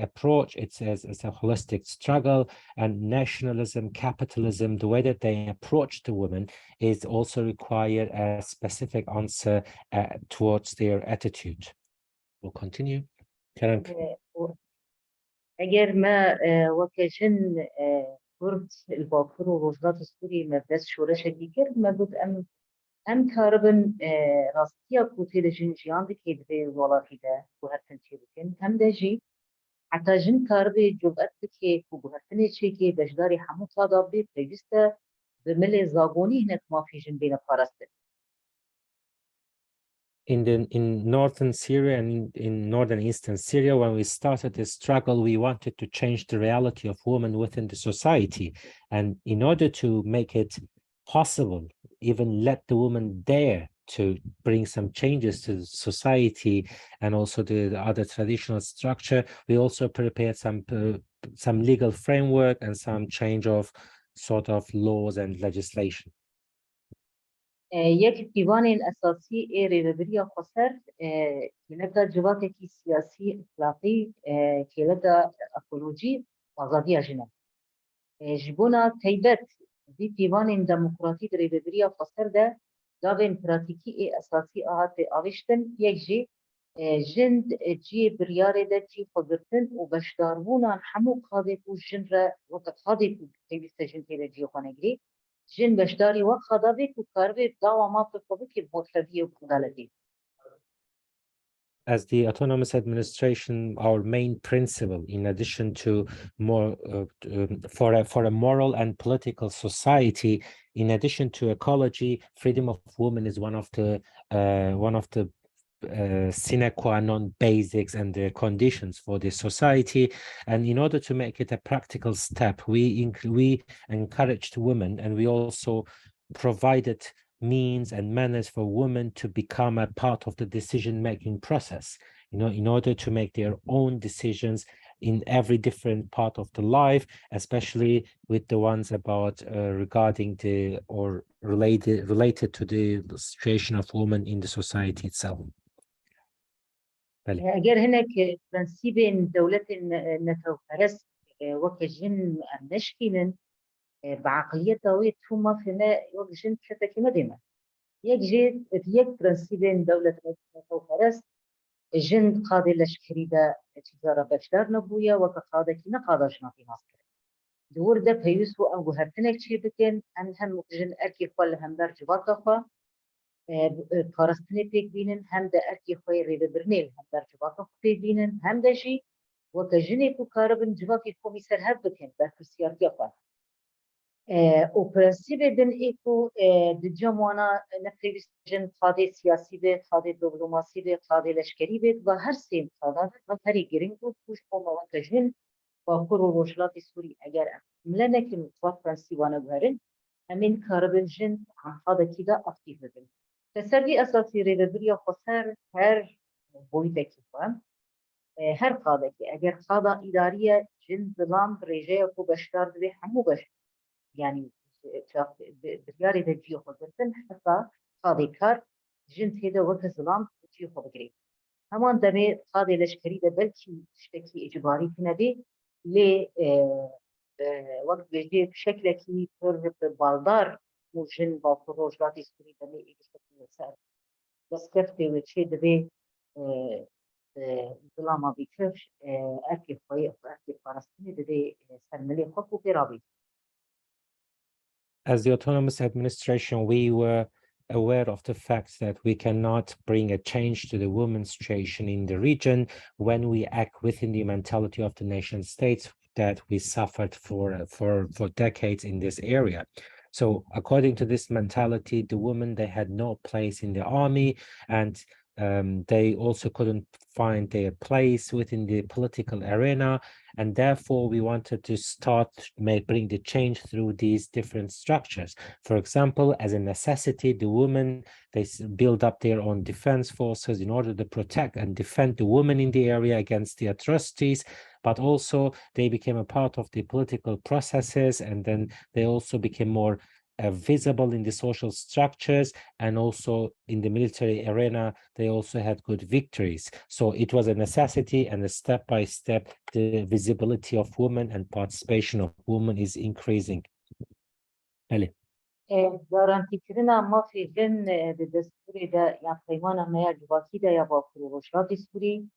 approach. It's a holistic struggle, and nationalism, capitalism, the way that they approach the women is also require a specific answer towards their attitude. We'll continue. Kerem. اگر ما وكجن كرد الباكر وروجلات السوري ما بس شورش ديكر ما بود ام كاربن راستيا كوتي جن جيان دكي دبي ولاكي ده وهرتن تيبكن هم دجي حتى جن كاربي جبأت دكي وبهرتن تشيكي بجداري حمو صادابي بيجستا بملي زاغوني هناك ما في جن بين فارستن. In northern Syria and in northern eastern Syria, when we started this struggle, we wanted to change the reality of women within the society. And in order to make it possible, even let the women dare to bring some changes to the society and also the other traditional structure, we also prepared some legal framework and some change of sort of laws and legislation. یک دیوان اساسی ریوبری خسر کلتا جواتی سیاسی اخلاقی کلتا اکولوژی آزادی اجنه جبونا تیبت دیوان دموکراتی ریوبری خسر ده داوین پراتیکی اساسی آهات آویشتن یک جی جند جی بریاره ده جی خودتن و بشداربونا همو قاضی کو جن را وقت قاضی کو تیبست جن تیره جی خانگری جن بشداری و خدابی کو کاربی داوامات خوبی که بوشوی و کدالتی. As the autonomous administration, our main principle, in addition to more for a moral and political society, in addition to ecology, freedom of women is one of the sine qua non basics and the conditions for the society. And in order to make it a practical step, we encouraged women, and we also provided means and manners for women to become a part of the decision-making process, in order to make their own decisions in every different part of the life, especially with the ones about regarding the or related to the situation of women in the society itself. اگر هناك برنسيبين دولة نتوفرس وكجن نشكين بعقلية دويت ثم فيما وكجن كتك مدينة يجي في برنسيبين دولة نتوفرس جن قاضي لشكري دا تجارة بشدار نبويا وكقاضي كنا قاضاش في مصر دور دا بيوسو أو هرتنك شي بكن هم جن أكي خوال هم در جواقفا کارستنی پیک بینن هم در ارکی خوی ریده برنیل هم در جواقع پیک بینن هم در جی و که جنی کو کاربن جواقی خوی سر هر بکن بر کرسیاتی خواه و پرنسیب دن ایکو د جمعانا نفریویست جن قاده سیاسی بید، قاده دیپلماسی بید، قاده لشکری بید و هر سیم قاده و هری گرینگ بود خوش قوم و که جن با کور و روشلات سوری اگر ملنکن و پرنسیبانه بهرن همین کاربن جن هم قاده کیدا اکتیف بید تسوي أساسي ريبريا خسر هر بويتك فهم هر قادة أجر قادة إدارية جن ظلام رجاء كو بشتار به همو بش يعني برياري ده جيو خدتن حتى قادة كار جن هذا وقت ظلام جيو خدقري همان دمي قادة لشكري ده بلكي تشتكي إجباري كنبي لي وقت بيجي بشكل كي تر بالدار موجن با پروژاتی سوری دمی ایستادی سر دستکفته و چه دبی ظلام بیکش اکی خوی اکی فلسطینی دبی سرملی خود و برابی. As the autonomous administration, we were aware of the fact that we cannot bring a change to the women's situation in the region when we act within the mentality of the nation states that we suffered for decades in this area. So according to this mentality, the women, they had no place in the army, and they also couldn't find their place within the political arena, and therefore we wanted to start bring the change through these different structures. For example, as a necessity, the women, they build up their own defense forces in order to protect and defend the women in the area against the atrocities, but also they became a part of the political processes, and then they also became more visible in the social structures, and also in the military arena, they also had good victories. So it was a necessity, and a step by step, the visibility of women and participation of women is increasing. Ali. گارانتی کردن ما فیلن به دستوری ده یا پیمان ما یا جواکی ده یا با فروشات سوری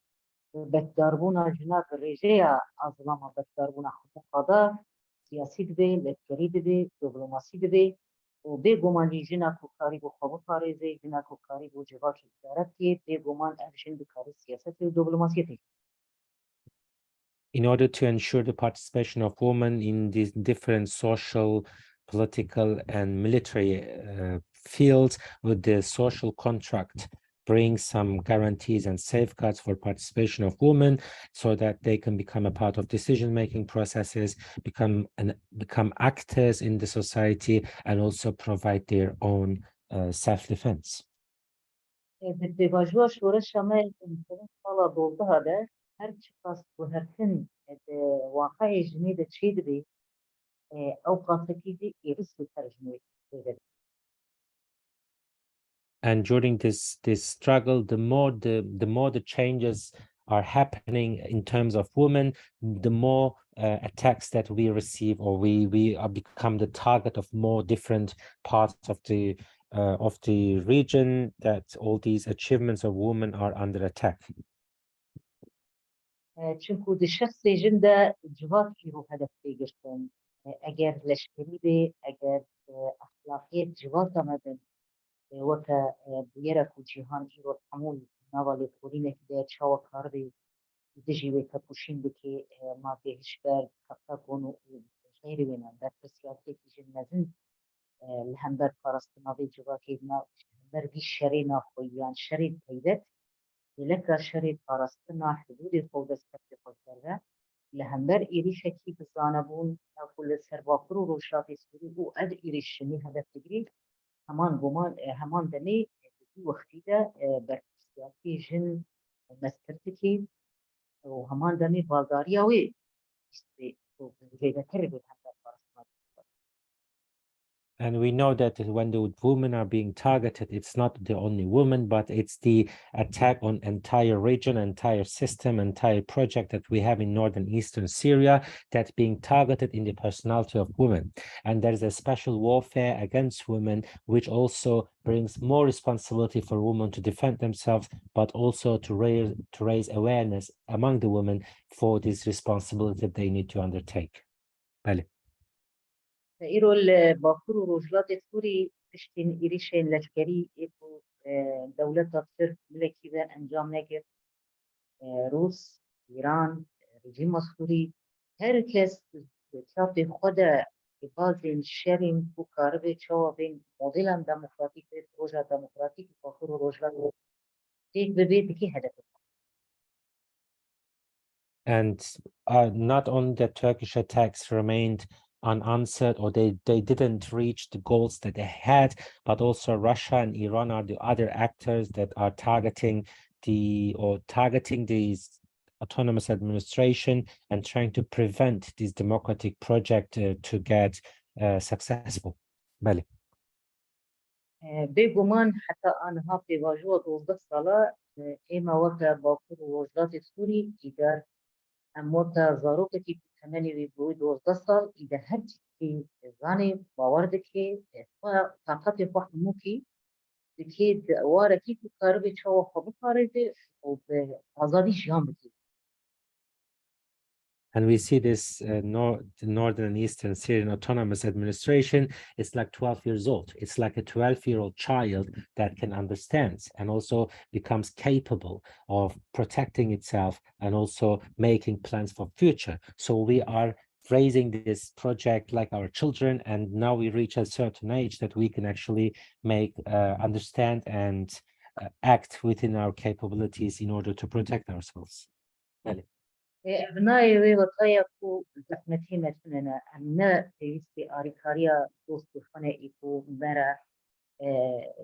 بکداربونا جناب رژه ازلام بکداربونا خود قضا سیاسی ده لشکری ده دیپلماسی ده و به گمانی جنا کوکاری بو خواب کاری جنا کوکاری بو جواکی دارتی به گمان ارشن بکاری سیاست و دیپلماسی. In order to ensure the participation of women in these different social, political, and military fields, with the social contract bring some guarantees and safeguards for participation of women, so that they can become a part of decision-making processes, become actors in the society, and also provide their own self-defense. بواجه شورش شما انسان سالا دولده هده هر چی قصد و هر کن واقع جنید چید بی او قاطعی دی ایرس ترجمه بده. And during this struggle, the more the changes are happening in terms of women, the more attacks that we receive, or we become the target of more different parts of the region, that all these achievements of women are under attack. چونکو د شخص جنده جواب کی رو هدف بگیرتن اگر لشکری بی اگر اخلاقیت جواب تمدن وکا بیره کو جهان ایرو همون نوالی پولینه که ده چاو کار بی دجیوه کپوشین بکی ما بهشگر کپتا کنو غیری بینن در پسیاتی که جنزن لهمبر پارستنا بی جواب که لهمبر بی شری ناخویان شری پیدت لکه شری پارستنا حدود خود استفاده کرده لهمبر ایریش کی بزانبون کل سرباکر و روشات سوری و اد ایریشنی هدف بگیری همان گمان همان دنی وقتی ده برسیاتی جن مسترتکی و همان دنی بالداری اوی است و جیده کری بود هدف پارستنا. And we know that when the women are being targeted, it's not the only women, but it's the attack on entire region, entire system, entire project that we have in northern eastern Syria that's being targeted in the personality of women. And there's a special warfare against women, which also brings more responsibility for women to defend themselves, but also to raise awareness among the women for this responsibility that they need to undertake. Bale. ایرو الباکور و روجلات سوری پشتین ایریشین لشکری ایرو دولت ترک ملکی و انجام نگیر روس ایران رژیم سوری هر کس چاپ خود بازین شرین و کارب چاوین مدل دموکراتیک پروژه دموکراتیک باکور و روجلات تیک ببید کی هدف. And not only the Turkish attacks remained unanswered, or they didn't reach the goals that they had, but also Russia and Iran are the other actors that are targeting the autonomous administration and trying to prevent this democratic project to get successful. بله. بگمان حتی آنها بواجه 12 ساله ایما وقت باکور و روجلات سوری ایدار اما تا زاروک کی تمنی وی بود 12 سال ایده هر چیزی زانی باور دکی طاقت فهم موکی دکی واره کی تو کار به چاو خوب کاری ده و به آزادی جام بکی. And we see this northern and eastern Syrian autonomous administration. It's like 12 years old. It's like a 12-year-old child that can understand and also becomes capable of protecting itself and also making plans for future. So we are raising this project like our children, and now we reach a certain age that we can actually make understand and act within our capabilities in order to protect ourselves. ابنائي وطيقوا زحمتي مثلنا أمنا في أريكاريا دوست خنا إيكو مرة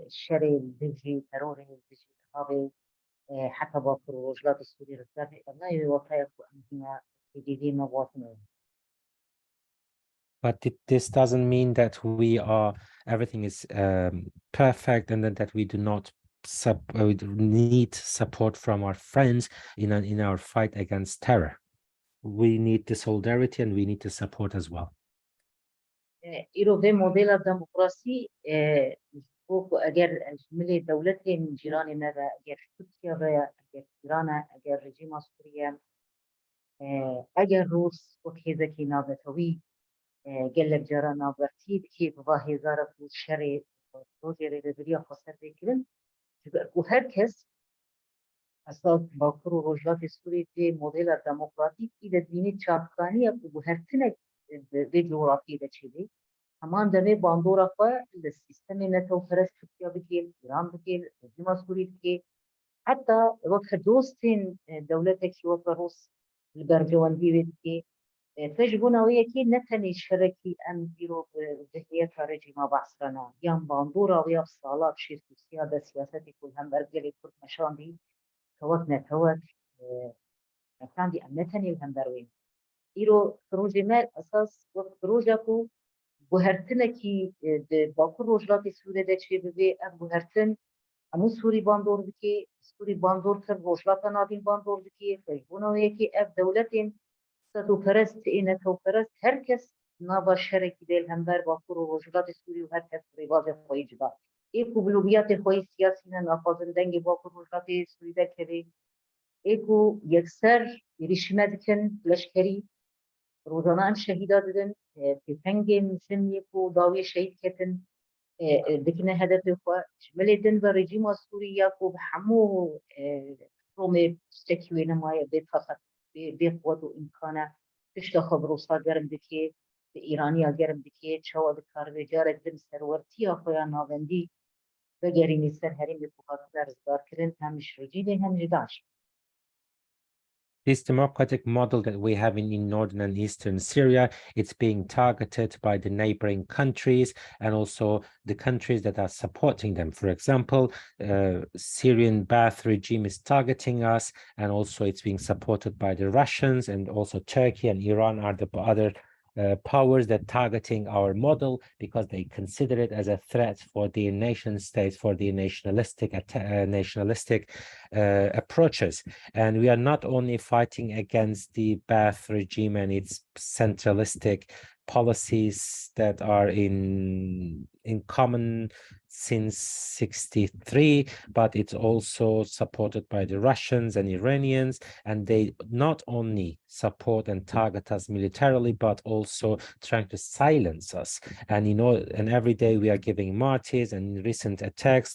شري بيجي تروري بيجي هذا حتى باكر وجلات السوري رتبه ابنائي وطيقوا أمنا في مواطنين. But this doesn't mean that everything is perfect, and that we do not need support from our friends in our fight against terror. We need the solidarity and we need the support as well. إيرو في موديل الديمقراطي فوق أجر جملة دولتين جيراني مرة أجر تركيا ويا أجر إيران أجر رجيم سوريا أجر روس وكذا كي نابتوي قلب جرانا برتيب كيف ظاهي زارة الشري روجر ربريا خسر ذكرن وهركز أساس باكر وروجلات السوري في موديل الديمقراطي إذا ديني شابكانية وهرتنا بجغرافية دشيلي همان دمي باندورا خوا السيستم نتو فرس تركيا بكيل إيران بكيل رجيم سوري بكيل حتى وقت دوستين دولتك وفروس البرجواندي بكيل تجبنا وياكي نتني شركي أم بيرو بذهية رجيم بحثنا يام باندورا ويا الصالات شيء سيادة سياسة كل هم برجلي كل مشان دي توت نتوت كان دي أمنتني الهم بروين إيرو خروج مال أساس وقت خروجكو بوهرتنكي باكر روجلات سوريا ده شيء ببي أم بوهرتن أمو سوري باندور بكي سوري باندور كر روجلات نابين باندور بكي فيجونا وياكي أب دولتين ستو فرست إنه تو فرست هركس نابا شركي ديل همبر باكر روجلات سوري وهركس ريباز خوي جدا إيكو بلوبيات خوي سياسينا نافذن دنجي باكر روجلات سوري ده كده إيكو يكسر يريشمدكن لشكري روزانه ام شهیدا دادن في تنگی مسلمی کو داوی شهید کتن دکنه هدف خو شمال دن و رژیم سوریه کو بحمو روم استکوینه مای به فقط به قوت و امکانه تشت خبر وصا گرم دکی ایرانی گرم دکی چوا دکار وجار دن سرورتی آخویا ناوندی و گرینی سر هریم بخاطر درزدار کردن همش رجیل هم جداش. This democratic model that we have in northern and eastern Syria, it's being targeted by the neighboring countries and also the countries that are supporting them. For example, Syrian Ba'ath regime is targeting us, and also it's being supported by the Russians, and also Turkey and Iran are the other powers that targeting our model because they consider it as a threat for the nation states, for the nationalistic approaches. And we are not only fighting against the Ba'ath regime and its centralistic policies that are in common since 1963, but it's also supported by the Russians and Iranians, and they not only support and target us militarily, but also trying to silence us. And and every day we are giving martyrs. And in recent attacks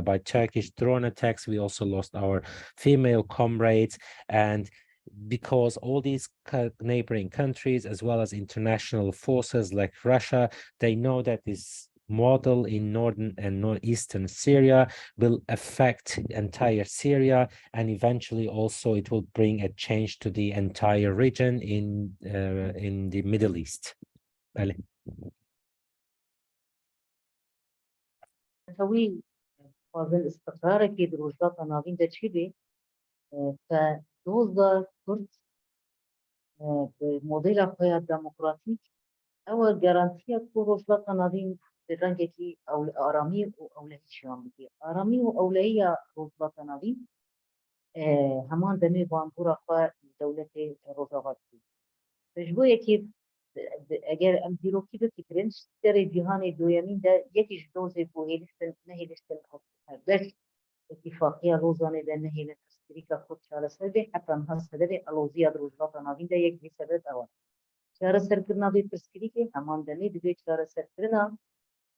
by Turkish drone attacks, we also lost our female comrades. And because all these neighboring countries, as well as international forces like Russia, they know that this model in northern and northeastern Syria will affect entire Syria, and eventually also it will bring a change to the entire region in the Middle East. توي فاضل استقرار كي دروجات ناوين ده تشيبي فدوزا كرد بموديل خويا ديمقراطيك أو جارانتيا كروجات ناوين برنجكي أو آرامي وأولهي شام بكي آرامي وأولهي روجات ناوين همان دمي باندورا خوا دولة روزاوات فجبوية كي اگر ام دیروکی بفکرین در جهان دویمین ده یکیش دوزه بوهیلستن نهیلستن بس اتفاقیه روزانه ده نهیل تستریکا خود چاره سرده حتی انها سرده الوزیه دروجلات ناوین ده یک سبب اول چاره سرکرنا به تستریکه همان دنی دوی چاره سرکرنا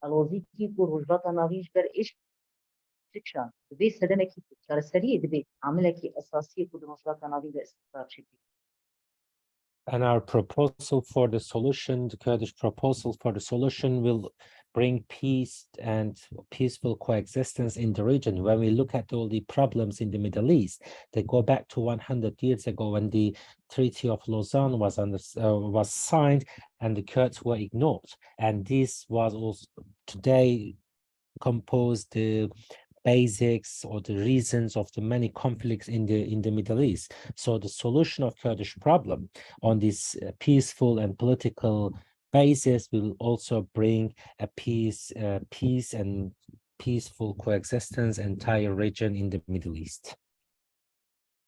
الوزی کی کو روجلات ناوینش بر ایش تکشان دوی سدنه کی چاره سریه دوی عامله کی اساسی کو دروجلات ناوین ده استقرار شکلی. And our proposal for the solution, the Kurdish proposal for the solution, will bring peace and peaceful coexistence in the region. When we look at all the problems in the Middle East, they go back to 100 years ago when the Treaty of Lausanne was signed and the Kurds were ignored. And this was also today composed the basics or the reasons of the many conflicts in the Middle East. So the solution of Kurdish problem on this peaceful and political basis will also bring a peace and peaceful coexistence entire region in the Middle East.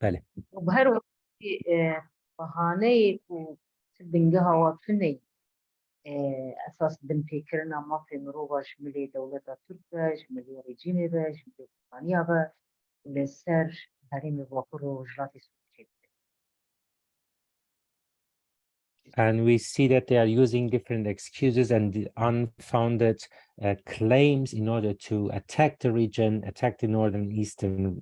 بله. وبهر وقت بهانه وتبنجها وفني أساس بنفكرنا ما في مروج ملي دولة تركيا ملي رجيم باش ملي بريطانيا با لسر هرم وفر وجرات سوريا. And we see that they are using different excuses and unfounded claims in order to attack the region, attack the northern eastern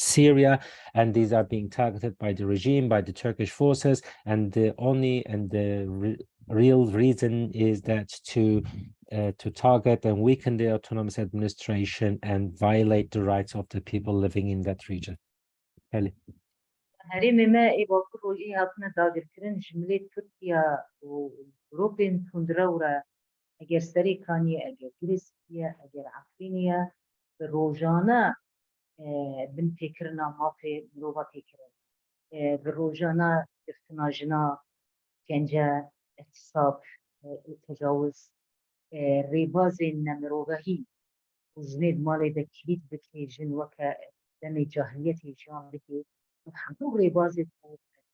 Syria, and these are being targeted by the regime, by the Turkish forces, and the real reason is that to target and weaken the autonomous administration and violate the rights of the people living in that region. Ellie. هرم ما إباكر وإيه هاتنا داغر كرن جملة تركيا وأوروبين تندرورا أجر سريكانيا أجر جريسيا أجر عفرينيا بالروجانا بنفكرنا ما في مروبا فكرة بالروجانا افتناجنا كنجا اعتصاب تجاوز ريباز نمروبهي وجنيد مالي دكليت بكي جن وكا دمي جاهليتي جان بكي وحمدو ريبازي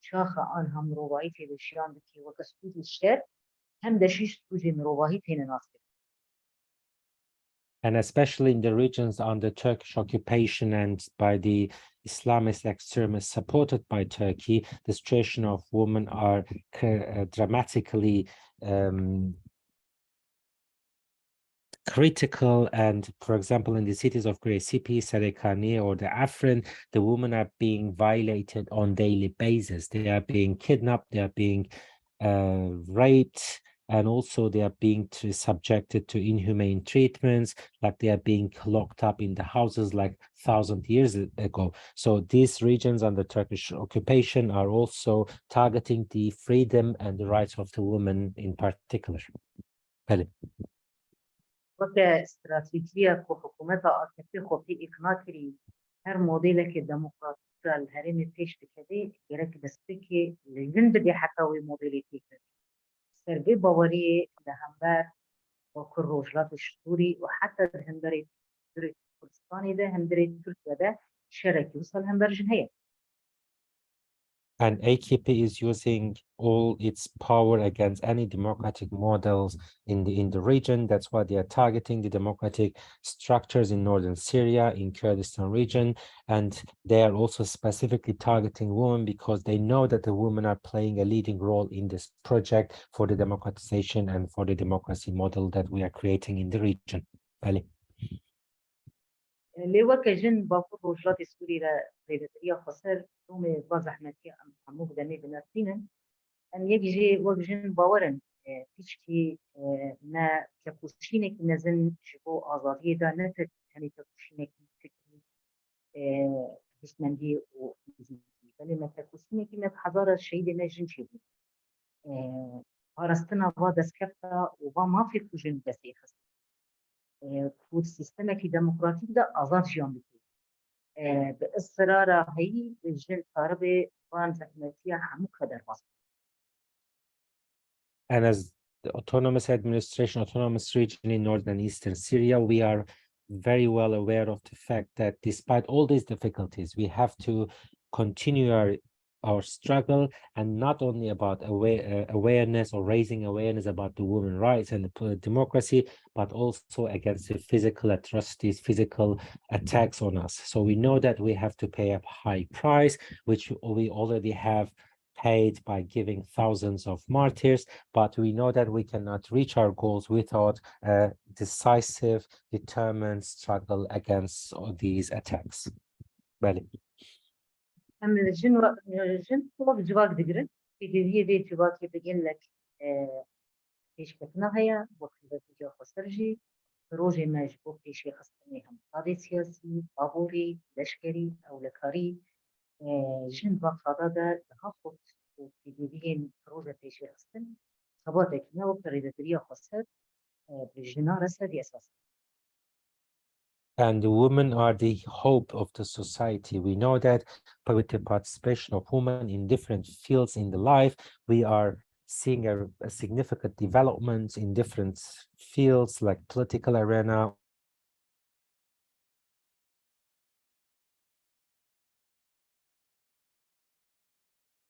شاخة آن هم مروبايتي بشيان بكي وكسكوت الشر هم دشيش توجي مروباهي تين ناصر. And especially in the regions under Turkish occupation and by the Islamist extremists supported by Turkey, the situation of women are dramatically critical. And for example, in the cities of Grecipi, Serekani, or the Afrin, the women are being violated on daily basis. They are being kidnapped, they are being raped, and also they are being subjected to inhumane treatments, like they are being locked up in the houses like 1,000 years ago. So these regions under Turkish occupation are also targeting the freedom and the rights of the women in particular. وكا استراتيجية كحكومة أكثر في إقناعي هر موديلك الديمقراطية الهرم فيش بكذا يرك دستكي لجن بدي حتى وموديلي فكرة سربي باوري لهمبر وكل روجلات الشطوري وحتى الهمبري كردستاني ده همبري تركيا ده شركي وصل همبر جنهية. And AKP is using all its power against any democratic models in the region. That's why they are targeting the democratic structures in northern Syria, in Kurdistan region, and they are also specifically targeting women because they know that the women are playing a leading role in this project for the democratization and for the democracy model that we are creating in the region. Ali. لوا كجن باكو روجلات سوريا ريبتريا خسر دومي بازحمتي عمو بدمي بنفسينا أن يجي وجن باورن تشكي ما تكوشينك نزن شبو آزادية دا نتك يعني تكوشينك فكري بسمندي وزيدي بل ما تكوشينك ما بحضارة الشهيدة نجن شبو هارستنا وادس كفتا وما في كوجن بسي خسر كود سيستمك ديمقراطيك ده آزاد جيان بكي بإصرار هي الجن طاربة وان زحمتية حمو قدر بصر. And as the autonomous administration, autonomous region in northern eastern Syria, we are very well aware of the fact that despite all these difficulties, we have to continue our struggle, and not only about awareness or raising awareness about the women's rights and the democracy, but also against the physical atrocities, physical attacks on us. So we know that we have to pay a high price, which we already have paid by giving thousands of martyrs, but we know that we cannot reach our goals without a decisive, determined struggle against all these attacks. Really. هم الجن وقت جواك دقرن في دي بيت جواك بيجين لك پێشکەوتنە هەیە بۆ خێزەتیجا خۆسەرژی پرۆژێ مەژ بۆ پێشێ خستنی هەمقادی سیاسی ئابووری لەشکری ئەولەکاری ژن بە قادادا دەها خۆت و پێگیرین پرۆژە پێشێ خستن خەباتێکنەوە پەرێدەتریە خۆسەر ژنا رەسەری ئەساس. And the women are the hope of the society. We know that with the participation of women in different fields in the life, we are seeing a significant development in different fields like political arena,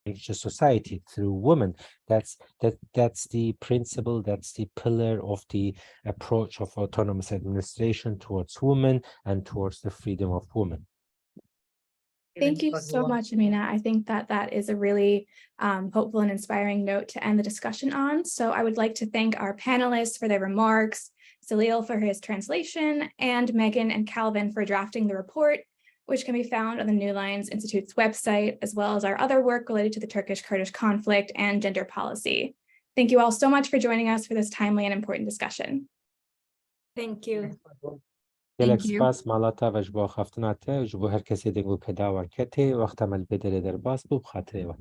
the society through women. That's the principle, that's the pillar of the approach of autonomous administration towards women and towards the freedom of women. Thank you so much, Amina. I think that that is a really hopeful and inspiring note to end the discussion on. So I would like to thank our panelists for their remarks, Salil for his translation, and Megan and Calvin for drafting the report, which can be found on the New Lines Institute's website, as well as our other work related to the Turkish-Kurdish conflict and gender policy. Thank you all so much for joining us for this timely and important discussion. Thank you. Gelek spas malata ve jbo xaftinate jbo her kesê de ku ke dawar kete wexta me li bê derê derbas bû bi xatirê we.